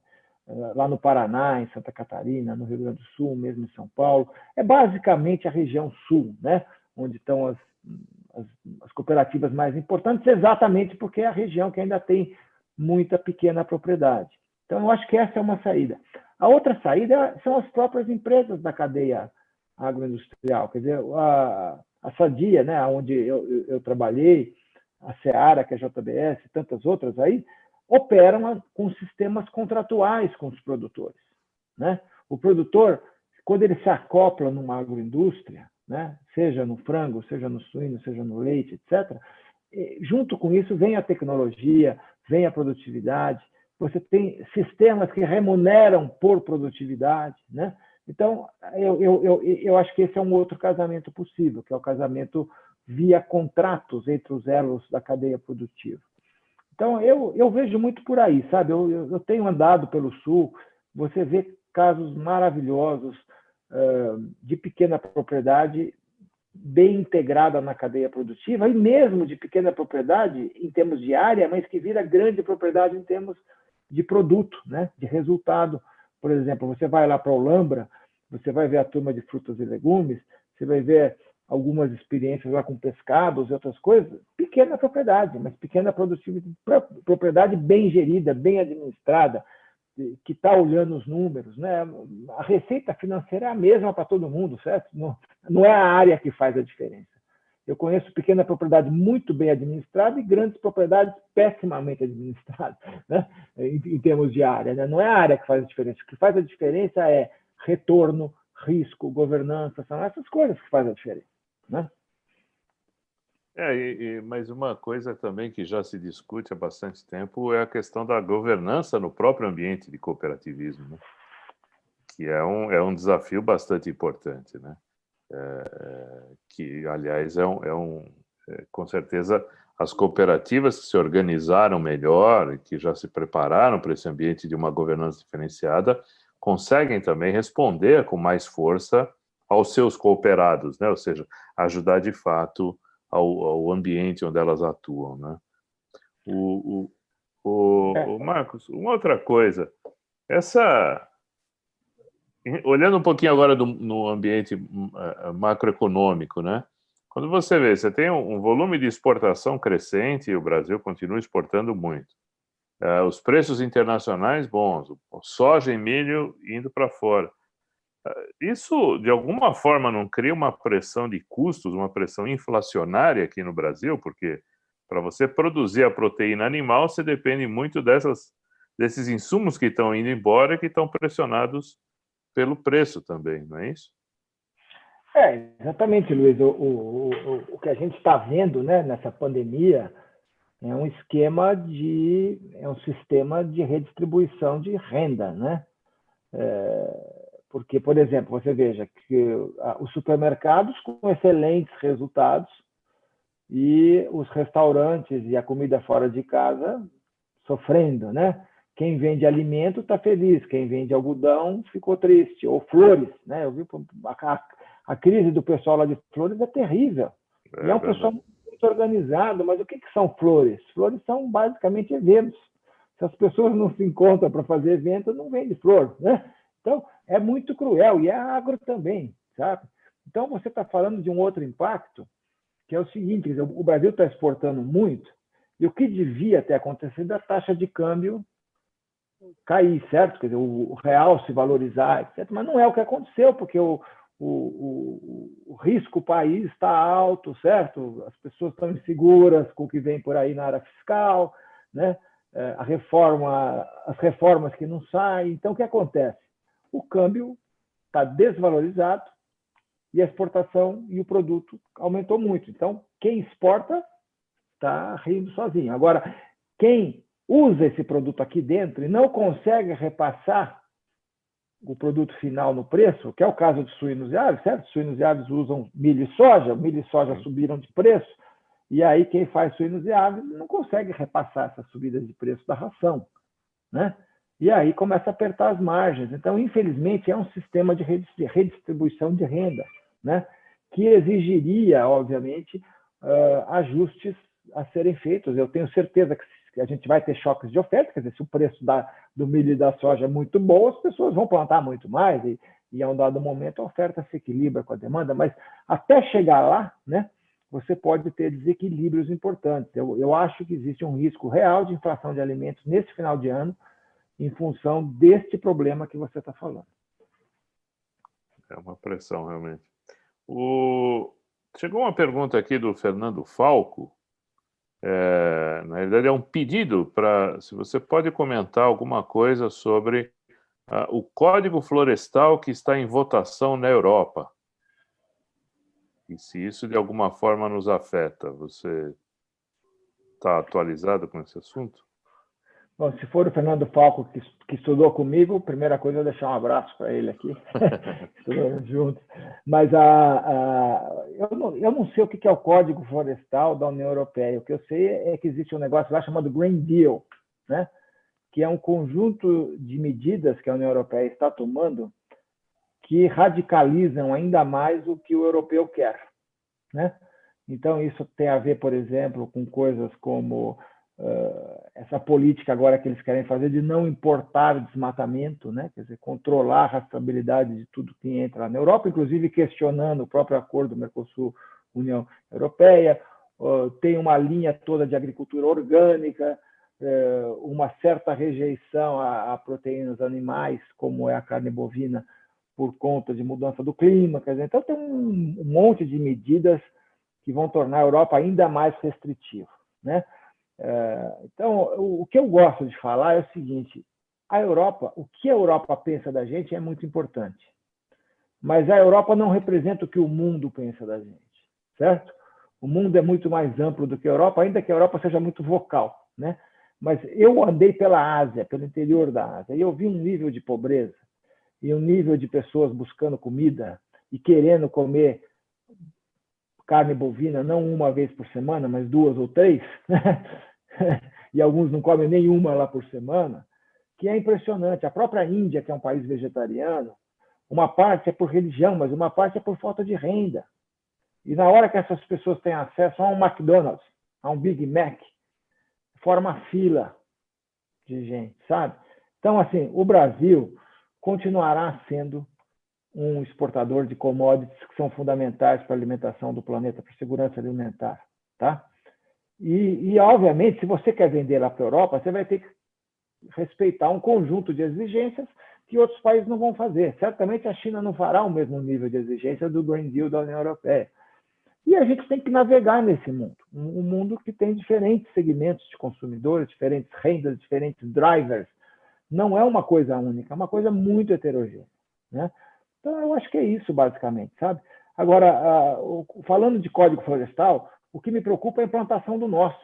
Lá no Paraná, em Santa Catarina, no Rio Grande do Sul, mesmo em São Paulo. É basicamente a região sul, né? Onde estão as cooperativas mais importantes, exatamente porque é a região que ainda tem muita pequena propriedade. Então, eu acho que essa é uma saída. A outra saída são as próprias empresas da cadeia agroindustrial. Quer dizer, a Sadia, né, onde eu trabalhei, a Seara, que é a JBS, e tantas outras aí, operam com sistemas contratuais com os produtores, né? O produtor, quando ele se acopla numa agroindústria, né, seja no frango, seja no suíno, seja no leite, etc., junto com isso vem a tecnologia, vem a produtividade, você tem sistemas que remuneram por produtividade, né? Então, eu acho que esse é um outro casamento possível, que é o casamento via contratos entre os elos da cadeia produtiva. Então, eu vejo muito por aí, sabe? Eu tenho andado pelo Sul, você vê casos maravilhosos de pequena propriedade bem integrada na cadeia produtiva, e mesmo de pequena propriedade em termos de área, mas que vira grande propriedade em termos de produto, né? De resultado. Por exemplo, você vai lá para Olambra, você vai ver a turma de frutas e legumes, você vai ver algumas experiências lá com pescados e outras coisas, pequena propriedade, mas pequena produtividade, propriedade bem gerida, bem administrada, que está olhando os números, né? A receita financeira é a mesma para todo mundo, certo? Não é a área que faz a diferença. Eu conheço pequena propriedade muito bem administrada e grandes propriedades pessimamente administradas, né? Em termos de área, né? Não é a área que faz a diferença. O que faz a diferença é retorno, risco, governança, são essas coisas que fazem a diferença, né? Mas uma coisa também que já se discute há bastante tempo é a questão da governança no próprio ambiente de cooperativismo, né? Que é um desafio bastante importante, né? Que, aliás, com certeza, as cooperativas que se organizaram melhor e que já se prepararam para esse ambiente de uma governança diferenciada conseguem também responder com mais força aos seus cooperados, né? Ou seja, ajudar de fato ao ambiente onde elas atuam, né? Marcos, uma outra coisa, olhando um pouquinho agora no ambiente macroeconômico, né? Quando você tem um volume de exportação crescente, e o Brasil continua exportando muito, os preços internacionais bons, soja e milho indo para fora. Isso, de alguma forma, não cria uma pressão de custos, uma pressão inflacionária aqui no Brasil? Porque para você produzir a proteína animal, você depende muito desses insumos que estão indo embora e que estão pressionados pelo preço também, não é isso? Exatamente, Luiz. O que a gente está vendo, né, nessa pandemia é um sistema de redistribuição de renda, né? Porque, por exemplo, você veja que os supermercados com excelentes resultados e os restaurantes e a comida fora de casa sofrendo, né? Quem vende alimento está feliz, quem vende algodão ficou triste, ou flores, né? Eu vi a crise do pessoal lá de flores é terrível. E é um pessoal muito organizado, mas o que são flores? Flores são basicamente eventos. Se as pessoas não se encontram para fazer evento, não vende flor, né? Então, é muito cruel, e é agro também, sabe? Então, você está falando de um outro impacto, que é o seguinte: o Brasil está exportando muito, E o que devia ter acontecido é a taxa de câmbio cair, certo? Quer dizer, o real se valorizar, etc. Mas não é o que aconteceu, porque o risco país está alto, certo? As pessoas estão inseguras com o que vem por aí na área fiscal, né? As reformas que não saem. Então, o que acontece? O câmbio está desvalorizado e a exportação e o produto aumentou muito. Então, quem exporta está rindo sozinho. Agora, quem usa esse produto aqui dentro e não consegue repassar o produto final no preço, que é o caso de suínos e aves, certo? Suínos e aves usam milho e soja subiram de preço, e aí quem faz suínos e aves não consegue repassar essa subida de preço da ração, né? E aí começa a apertar as margens. Então, infelizmente, é um sistema de redistribuição de renda, né? Que exigiria, obviamente, ajustes a serem feitos. Eu tenho certeza que a gente vai ter choques de oferta, quer dizer, se o preço do milho e da soja é muito bom, as pessoas vão plantar muito mais e a um dado momento a oferta se equilibra com a demanda, mas até chegar lá, né, você pode ter desequilíbrios importantes. Eu acho que existe um risco real de inflação de alimentos nesse final de ano em função deste problema que você está falando. É uma pressão, realmente. Chegou uma pergunta aqui do Fernando Falco. Na realidade, é um pedido para se você pode comentar alguma coisa sobre o Código Florestal que está em votação na Europa. E se isso de alguma forma nos afeta. Você está atualizado com esse assunto? Bom, se for o Fernando Falco que estudou comigo, primeira coisa é deixar um abraço para ele aqui. Estudamos juntos. Mas eu não sei o que é o Código Florestal da União Europeia. O que eu sei é que existe um negócio lá chamado Green Deal, né? Que é um conjunto de medidas que a União Europeia está tomando que radicalizam ainda mais o que o europeu quer, né? Então, isso tem a ver, por exemplo, com coisas como essa política agora que eles querem fazer de não importar desmatamento, né? Quer dizer, controlar a rastreabilidade de tudo que entra na Europa, inclusive questionando o próprio acordo Mercosul-União Europeia. Tem uma linha toda de agricultura orgânica, uma certa rejeição a proteínas animais, como é a carne bovina, por conta de mudança do clima. Quer dizer, então, tem um monte de medidas que vão tornar a Europa ainda mais restritiva, né? Então, o que eu gosto de falar é o seguinte: a Europa, o que a Europa pensa da gente é muito importante, mas a Europa não representa o que o mundo pensa da gente, certo? O mundo é muito mais amplo do que a Europa, ainda que a Europa seja muito vocal, né? Mas eu andei pela Ásia, pelo interior da Ásia, e eu vi um nível de pobreza e um nível de pessoas buscando comida e querendo comer carne bovina, não uma vez por semana, mas 2 ou 3, e alguns não comem nenhuma lá por semana, que é impressionante. A própria Índia, que é um país vegetariano, uma parte é por religião, mas uma parte é por falta de renda. E na hora que essas pessoas têm acesso a um McDonald's, a um Big Mac, forma fila de gente, sabe? Então, assim, o Brasil continuará sendo um exportador de commodities que são fundamentais para a alimentação do planeta, para a segurança alimentar, tá? E, obviamente, se você quer vender lá para a Europa, você vai ter que respeitar um conjunto de exigências que outros países não vão fazer. Certamente a China não fará o mesmo nível de exigência do Green Deal da União Europeia. E a gente tem que navegar nesse mundo, um mundo que tem diferentes segmentos de consumidores, diferentes rendas, diferentes drivers. Não é uma coisa única, é uma coisa muito heterogênea, né? Então, eu acho que é isso, basicamente, sabe? Agora, falando de Código Florestal, o que me preocupa é a implantação do nosso,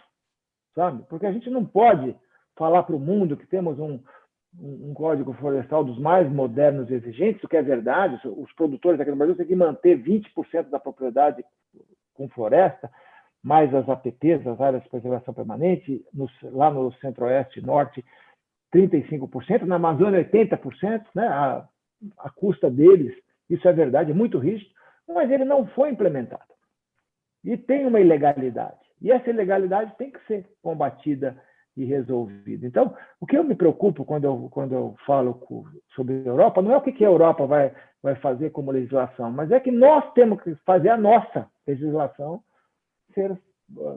sabe? Porque a gente não pode falar para o mundo que temos um Código Florestal dos mais modernos e exigentes, o que é verdade. Os produtores aqui no Brasil têm que manter 20% da propriedade com floresta, mais as APPs, as áreas de preservação permanente, lá no Centro-Oeste e Norte, 35%, na Amazônia 80%, né? A custa deles, isso é verdade, é muito rígido, mas ele não foi implementado. E tem uma ilegalidade. E essa ilegalidade tem que ser combatida e resolvida. Então, o que eu me preocupo quando eu falo sobre a Europa, não é o que a Europa vai fazer como legislação, mas é que nós temos que fazer a nossa legislação ser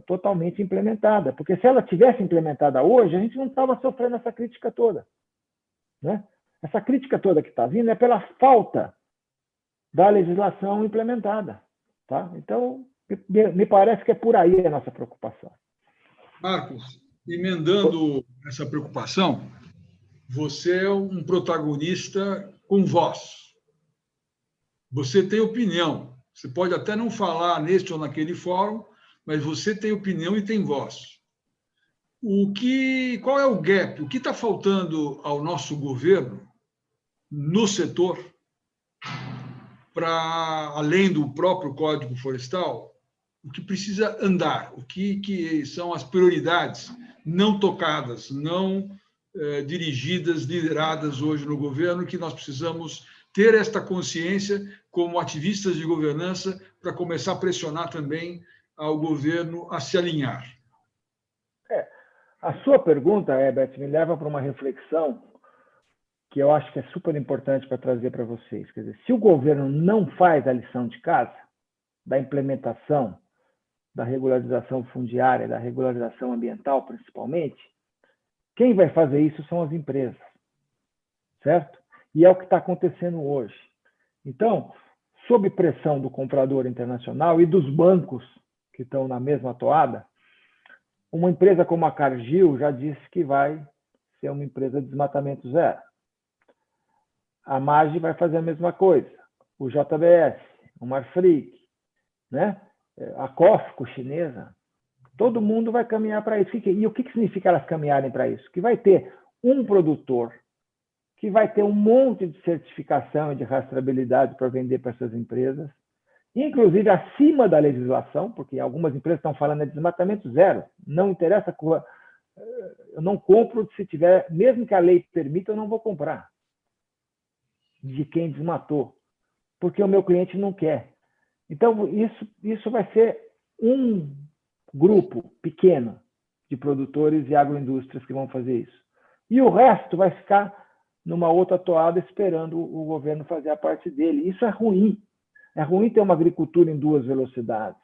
totalmente implementada. Porque se ela tivesse implementada hoje, a gente não estava sofrendo essa crítica toda, né? Essa crítica toda que está vindo é pela falta da legislação implementada. Tá? Então, me parece que é por aí a nossa preocupação. Marcos, emendando essa preocupação, você é um protagonista com voz. Você tem opinião. Você pode até não falar neste ou naquele fórum, mas você tem opinião e tem voz. Qual é o gap? O que está faltando ao nosso governo no setor para, além do próprio Código Florestal, o que precisa andar, o que são as prioridades não tocadas, não dirigidas, lideradas hoje no governo, que nós precisamos ter esta consciência como ativistas de governança para começar a pressionar também ao governo a se alinhar. A sua pergunta, Herbert, me leva para uma reflexão que eu acho que é super importante para trazer para vocês. Quer dizer, se o governo não faz a lição de casa da implementação da regularização fundiária, da regularização ambiental, principalmente, quem vai fazer isso são as empresas, certo? E é o que está acontecendo hoje. Então, sob pressão do comprador internacional e dos bancos que estão na mesma toada, uma empresa como a Cargill já disse que vai ser uma empresa de desmatamento zero. A MAGE vai fazer a mesma coisa. O JBS, o Marfrig, né? A COFCO chinesa, todo mundo vai caminhar para isso. E o que significa elas caminharem para isso? Que vai ter um produtor que vai ter um monte de certificação e de rastreabilidade para vender para essas empresas, inclusive acima da legislação, porque algumas empresas estão falando de desmatamento zero. Não interessa, eu não compro se tiver, mesmo que a lei permita, eu não vou comprar de quem desmatou, porque o meu cliente não quer. Então, isso vai ser um grupo pequeno de produtores e agroindústrias que vão fazer isso. E o resto vai ficar numa outra toada esperando o governo fazer a parte dele. Isso é ruim. É ruim ter uma agricultura em duas velocidades.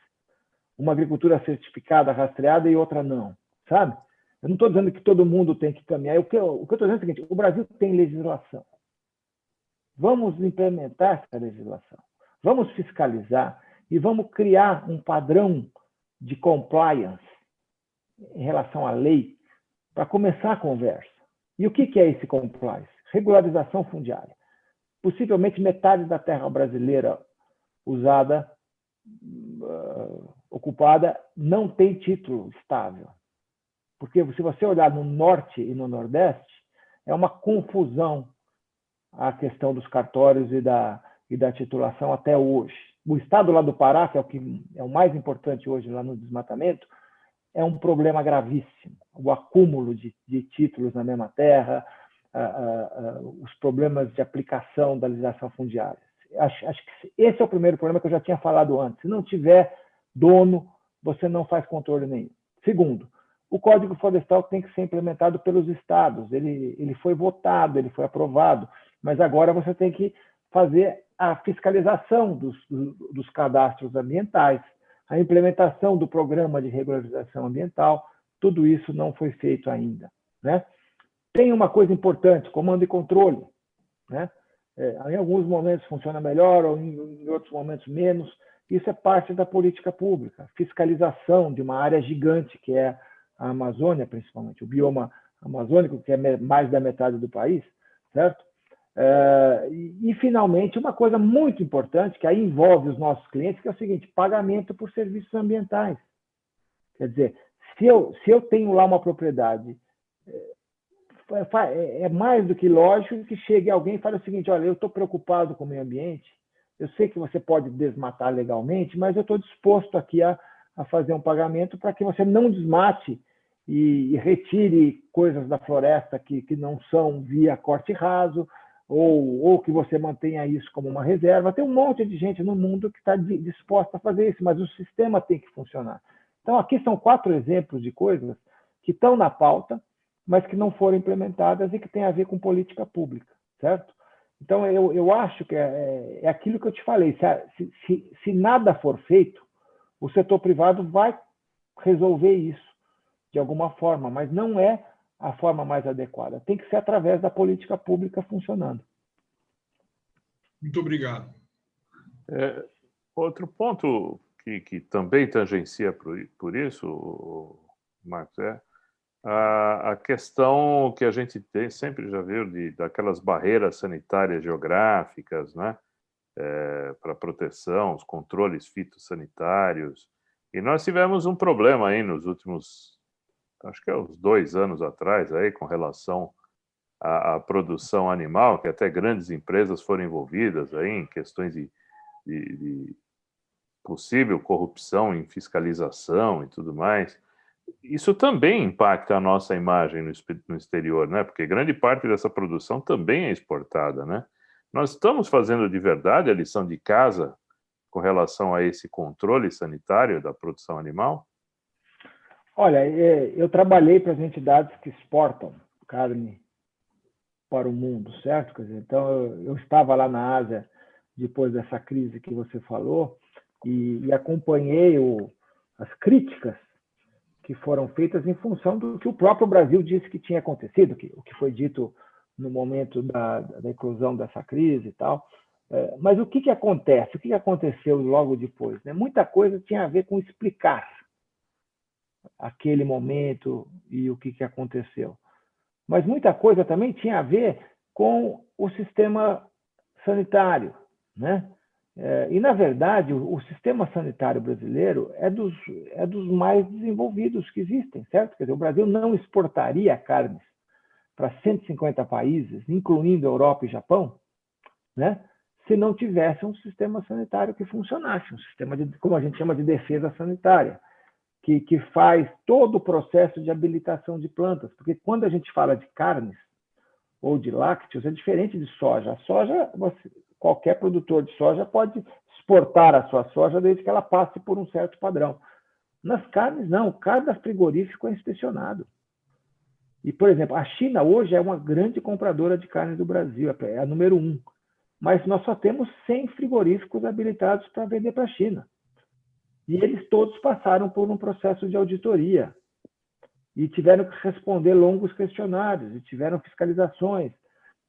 Uma agricultura certificada, rastreada e outra não. Sabe? Eu não estou dizendo que todo mundo tem que caminhar. O que eu estou dizendo é o seguinte, o Brasil tem legislação. Vamos implementar essa legislação. Vamos fiscalizar e vamos criar um padrão de compliance em relação à lei para começar a conversa. E o que é esse compliance? Regularização fundiária. Possivelmente metade da terra brasileira usada, ocupada, não tem título estável. Porque se você olhar no norte e no nordeste, é uma confusão a questão dos cartórios e da titulação até hoje. O estado lá do Pará, que é o mais importante hoje lá no desmatamento, é um problema gravíssimo. O acúmulo de títulos na mesma terra, os problemas de aplicação da legislação fundiária. Acho que esse é o primeiro problema que eu já tinha falado antes. Se não tiver dono, você não faz controle nenhum. Segundo, o Código Florestal tem que ser implementado pelos estados. Ele foi votado, ele foi aprovado, mas agora você tem que fazer a fiscalização dos cadastros ambientais, a implementação do programa de regularização ambiental. Tudo isso não foi feito ainda, né? Tem uma coisa importante, comando e controle, né? Em alguns momentos funciona melhor, ou em outros momentos menos. Isso é parte da política pública. Fiscalização de uma área gigante, que é a Amazônia, principalmente, o bioma amazônico, que é mais da metade do país, certo? E, finalmente, uma coisa muito importante, que aí envolve os nossos clientes, que é o seguinte, pagamento por serviços ambientais. Quer dizer, se eu tenho lá uma propriedade, é mais do que lógico que chegue alguém e fale o seguinte, olha, eu estou preocupado com o meio ambiente, eu sei que você pode desmatar legalmente, mas eu estou disposto aqui a fazer um pagamento para que você não desmate e retire coisas da floresta que não são via corte raso, ou que você mantenha isso como uma reserva. Tem um monte de gente no mundo que está disposta a fazer isso, mas o sistema tem que funcionar. Então, aqui são 4 exemplos de coisas que estão na pauta, mas que não foram implementadas e que tem a ver com política pública, certo? Então, eu acho que é aquilo que eu te falei. Se nada for feito, o setor privado vai resolver isso de alguma forma, mas não é a forma mais adequada. Tem que ser através da política pública funcionando. Muito obrigado. Outro ponto que também tangencia por isso, Marcos, é a questão que a gente sempre já viu daquelas barreiras sanitárias geográficas, né, para proteção, os controles fitossanitários. E nós tivemos um problema aí nos últimos, acho que é uns 2 anos atrás, aí, com relação à produção animal, que até grandes empresas foram envolvidas aí em questões de possível corrupção em fiscalização e tudo mais. Isso também impacta a nossa imagem no exterior, né? Porque grande parte dessa produção também é exportada, né? Nós estamos fazendo de verdade a lição de casa com relação a esse controle sanitário da produção animal? Olha, eu trabalhei para as entidades que exportam carne para o mundo, certo? Quer dizer, então, eu estava lá na Ásia depois dessa crise que você falou e acompanhei as críticas que foram feitas em função do que o próprio Brasil disse que tinha acontecido, o que foi dito no momento da eclosão dessa crise e tal. Mas o que acontece? O que aconteceu logo depois? Né? Muita coisa tinha a ver com explicar aquele momento e o que aconteceu. Mas muita coisa também tinha a ver com o sistema sanitário, né? E, na verdade, o sistema sanitário brasileiro é dos mais desenvolvidos que existem, certo? Quer dizer, o Brasil não exportaria carnes para 150 países, incluindo Europa e Japão, né? Se não tivesse um sistema sanitário que funcionasse, um sistema como a gente chama de defesa sanitária, que faz todo o processo de habilitação de plantas. Porque quando a gente fala de carnes ou de lácteos, é diferente de soja. A soja, qualquer produtor de soja pode exportar a sua soja desde que ela passe por um certo padrão. Nas carnes, não. Cada frigorífico é inspecionado. E, por exemplo, a China hoje é uma grande compradora de carne do Brasil, é a número 1. Mas nós só temos 100 frigoríficos habilitados para vender para a China. E eles todos passaram por um processo de auditoria e tiveram que responder longos questionários e tiveram fiscalizações.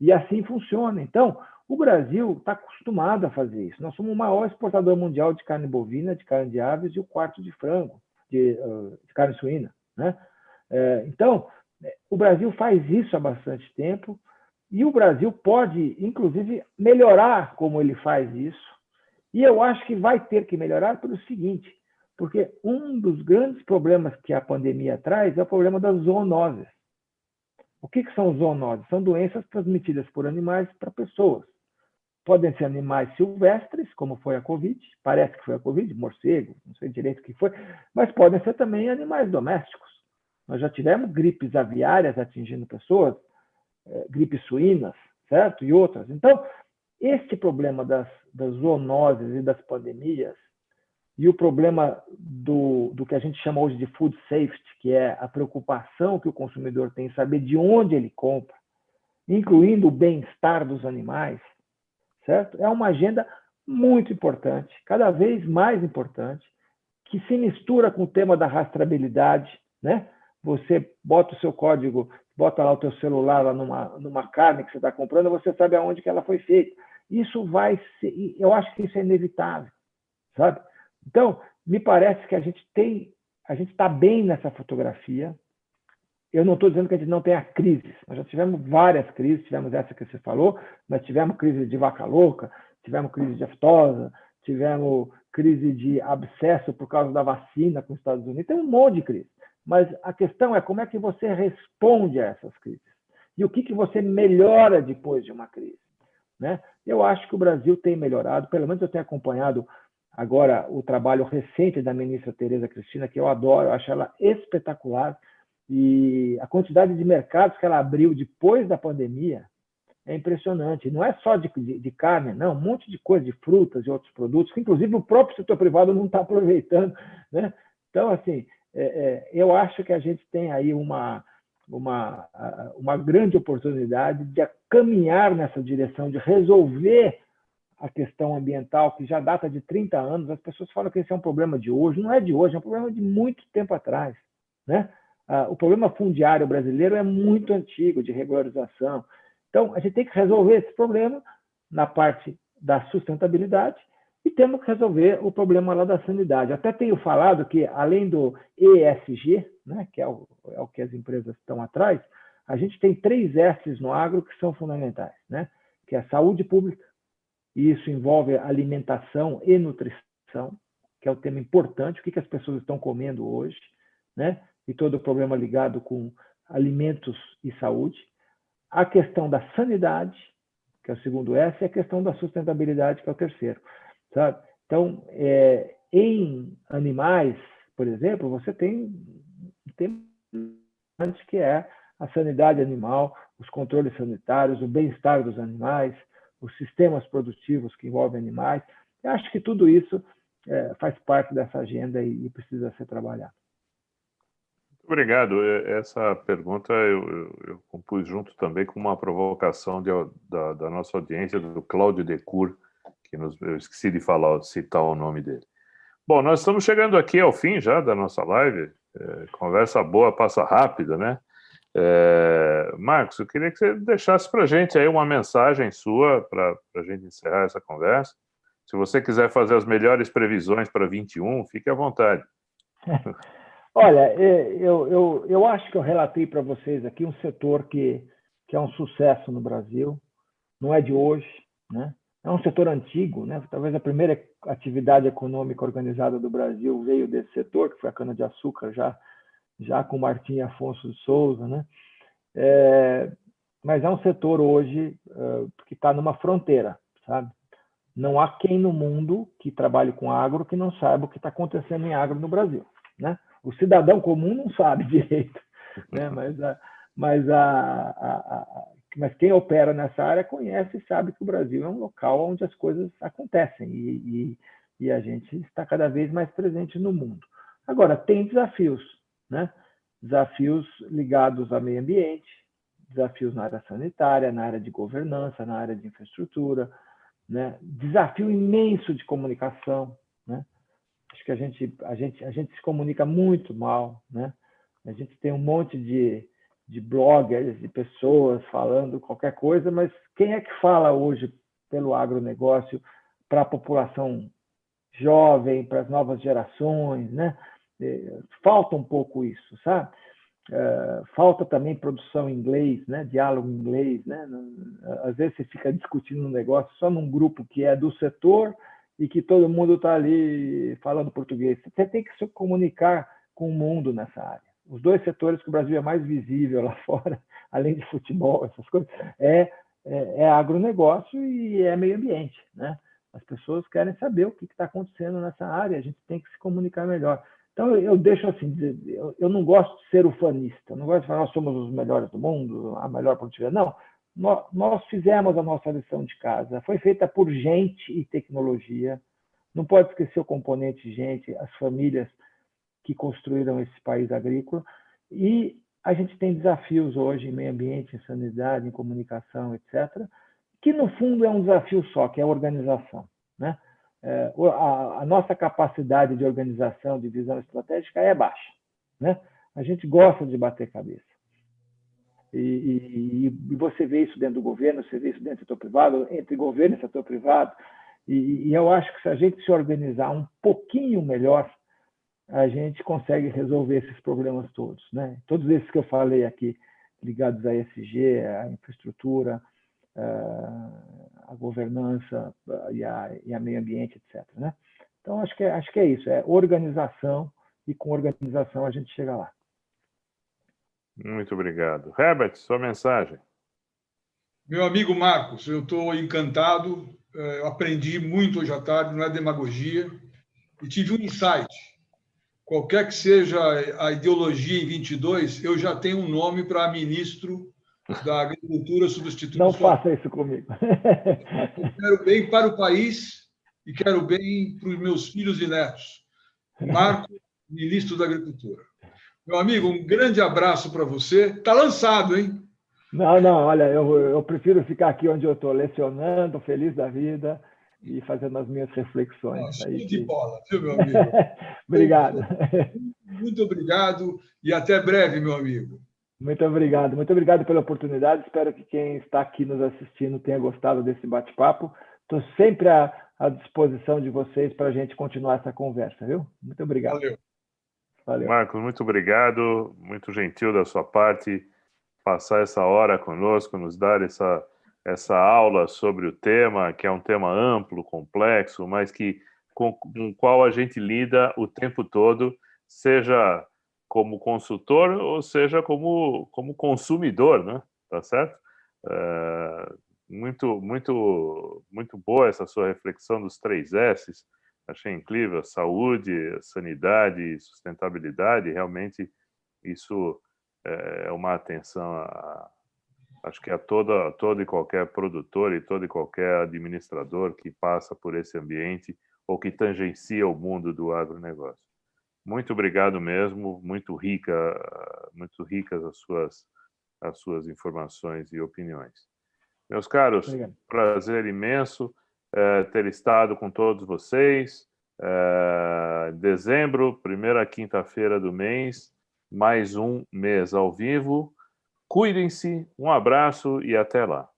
E assim funciona. Então, o Brasil está acostumado a fazer isso. Nós somos o maior exportador mundial de carne bovina, de carne de aves e o quarto de frango, de carne suína, né? Então, o Brasil faz isso há bastante tempo e o Brasil pode, inclusive, melhorar como ele faz isso. E eu acho que vai ter que melhorar pelo seguinte, porque um dos grandes problemas que a pandemia traz é o problema das zoonoses. O que são zoonoses? São doenças transmitidas por animais para pessoas. Podem ser animais silvestres, como foi a Covid, parece que foi a Covid, morcego, não sei direito o que foi, mas podem ser também animais domésticos. Nós já tivemos gripes aviárias atingindo pessoas, gripes suínas, certo? E outras. Então, este problema das zoonoses e das pandemias e o problema do que a gente chama hoje de food safety, que é a preocupação que o consumidor tem em saber de onde ele compra, incluindo o bem-estar dos animais, certo? É uma agenda muito importante, cada vez mais importante, que se mistura com o tema da rastreabilidade, né? Você bota o seu código, bota lá o teu celular lá numa carne que você está comprando, você sabe aonde que ela foi feita. Isso vai ser, eu acho que isso é inevitável, sabe? Então, me parece que a gente está bem nessa fotografia. Eu não estou dizendo que a gente não tenha crises. Nós já tivemos várias crises, tivemos essa que você falou, mas tivemos crise de vaca louca, tivemos crise de aftosa, tivemos crise de abscesso por causa da vacina com os Estados Unidos, tem um monte de crise. Mas a questão é como é que você responde a essas crises e o que você melhora depois de uma crise, né? Eu acho que o Brasil tem melhorado, pelo menos eu tenho acompanhado agora o trabalho recente da ministra Tereza Cristina, que eu adoro, eu acho ela espetacular, e a quantidade de mercados que ela abriu depois da pandemia é impressionante. Não é só de carne, não, um monte de coisa, de frutas e outros produtos, que inclusive o próprio setor privado não está aproveitando, né? Então, assim, eu acho que a gente tem aí uma grande oportunidade de caminhar nessa direção, de resolver a questão ambiental, que já data de 30 anos. As pessoas falam que esse é um problema de hoje. Não é de hoje, é um problema de muito tempo atrás, né? O problema fundiário brasileiro é muito antigo, de regularização. Então, a gente tem que resolver esse problema na parte da sustentabilidade e temos que resolver o problema lá da sanidade. Até tenho falado que, além do ESG, né, que é o que as empresas estão atrás, a gente tem 3 S's no agro que são fundamentais, né? Que é a saúde pública, e isso envolve alimentação e nutrição, que é um tema importante, o que as pessoas estão comendo hoje, né? E todo o problema ligado com alimentos e saúde. A questão da sanidade, que é o segundo S, e a questão da sustentabilidade, que é o terceiro, sabe? Então, em animais, por exemplo, você tem um tema que é a sanidade animal, os controles sanitários, o bem-estar dos animais, os sistemas produtivos que envolvem animais. Eu acho que tudo isso faz parte dessa agenda e precisa ser trabalhado. Obrigado. Essa pergunta eu compus junto também com uma provocação da nossa audiência, do Cláudio Decour, que eu esqueci de citar o nome dele. Bom, nós estamos chegando aqui ao fim já da nossa live. Conversa boa, passa rápido, né? Marcos, eu queria que você deixasse para a gente aí uma mensagem sua para a gente encerrar essa conversa. Se você quiser fazer as melhores previsões para 21, fique à vontade. Olha, eu acho que eu relatei para vocês aqui um setor que é um sucesso no Brasil, não é de hoje, né? É um setor antigo, né? Talvez a primeira atividade econômica organizada do Brasil veio desse setor, que foi a cana-de-açúcar, já com Martim Afonso de Souza, né? Mas é um setor hoje que está numa fronteira, sabe? Não há quem no mundo que trabalhe com agro que não saiba o que está acontecendo em agro no Brasil, né? O cidadão comum não sabe direito, né? Mas quem opera nessa área conhece e sabe que o Brasil é um local onde as coisas acontecem e a gente está cada vez mais presente no mundo. Agora, tem desafios, né? Desafios ligados ao meio ambiente, desafios na área sanitária, na área de governança, na área de infraestrutura, né? Desafio imenso de comunicação, né? Acho que a gente se comunica muito mal, né? A gente tem um monte de bloggers, de pessoas falando qualquer coisa, mas quem é que fala hoje pelo agronegócio para a população jovem, para as novas gerações, né? Falta um pouco isso, sabe? Falta também produção em inglês, né? Diálogo em inglês, né? Às vezes você fica discutindo um negócio só num grupo que é do setor e que todo mundo está ali falando português. Você tem que se comunicar com o mundo nessa área. Os 2 setores que o Brasil é mais visível lá fora, além de futebol, essas coisas, é agronegócio e é meio ambiente, né? As pessoas querem saber o que está acontecendo nessa área, a gente tem que se comunicar melhor. Então, eu deixo assim, eu não gosto de ser ufanista, não gosto de falar nós somos os melhores do mundo, a melhor produtividade. Não, nós fizemos a nossa lição de casa, foi feita por gente e tecnologia, não pode esquecer o componente gente, as famílias que construíram esse país agrícola, e a gente tem desafios hoje em meio ambiente, em sanidade, em comunicação, etc., que no fundo é um desafio só, que é a organização, né? A nossa capacidade de organização, de visão estratégica é baixa, né? A gente gosta de bater cabeça. E você vê isso dentro do governo, você vê isso dentro do setor privado, entre governo e setor privado, e eu acho que se a gente se organizar um pouquinho melhor, a gente consegue resolver esses problemas todos, né? Todos esses que eu falei aqui, ligados a ESG, a infraestrutura, a governança e a meio ambiente, etc., né? Então, acho que é isso, é organização, e com organização a gente chega lá. Muito obrigado. Herbert, sua mensagem. Meu amigo Marcos, eu estou encantado, eu aprendi muito hoje à tarde, não é demagogia, e tive um insight. Qualquer que seja a ideologia em 22, eu já tenho um nome para ministro da Agricultura substituto. Não faça isso comigo. Eu quero bem para o país e quero bem para os meus filhos e netos. Marco, ministro da Agricultura. Meu amigo, um grande abraço para você. Está lançado, hein? Não, olha, eu prefiro ficar aqui onde eu estou, lecionando, feliz da vida, e fazendo as minhas reflexões. Show de bola, viu, meu amigo? Obrigado. Muito obrigado e até breve, meu amigo. Muito obrigado pela oportunidade. Espero que quem está aqui nos assistindo tenha gostado desse bate-papo. Estou sempre à disposição de vocês para a gente continuar essa conversa, viu? Muito obrigado. Valeu. Marcos, muito obrigado, muito gentil da sua parte passar essa hora conosco, nos dar essa aula sobre o tema, que é um tema amplo, complexo, mas com o qual a gente lida o tempo todo, seja como consultor ou seja como consumidor, né? Tá certo? Muito boa essa sua reflexão dos 3 S's. Achei incrível: saúde, sanidade e sustentabilidade. Realmente isso é uma atenção acho que a todo e qualquer produtor e todo e qualquer administrador que passa por esse ambiente ou que tangencia o mundo do agronegócio. Muito obrigado mesmo, muito ricas as suas informações e opiniões. Meus caros, Obrigado. prazer imenso ter estado com todos vocês. Dezembro, primeira quinta-feira do mês, mais um mês ao vivo. Cuidem-se, um abraço e até lá.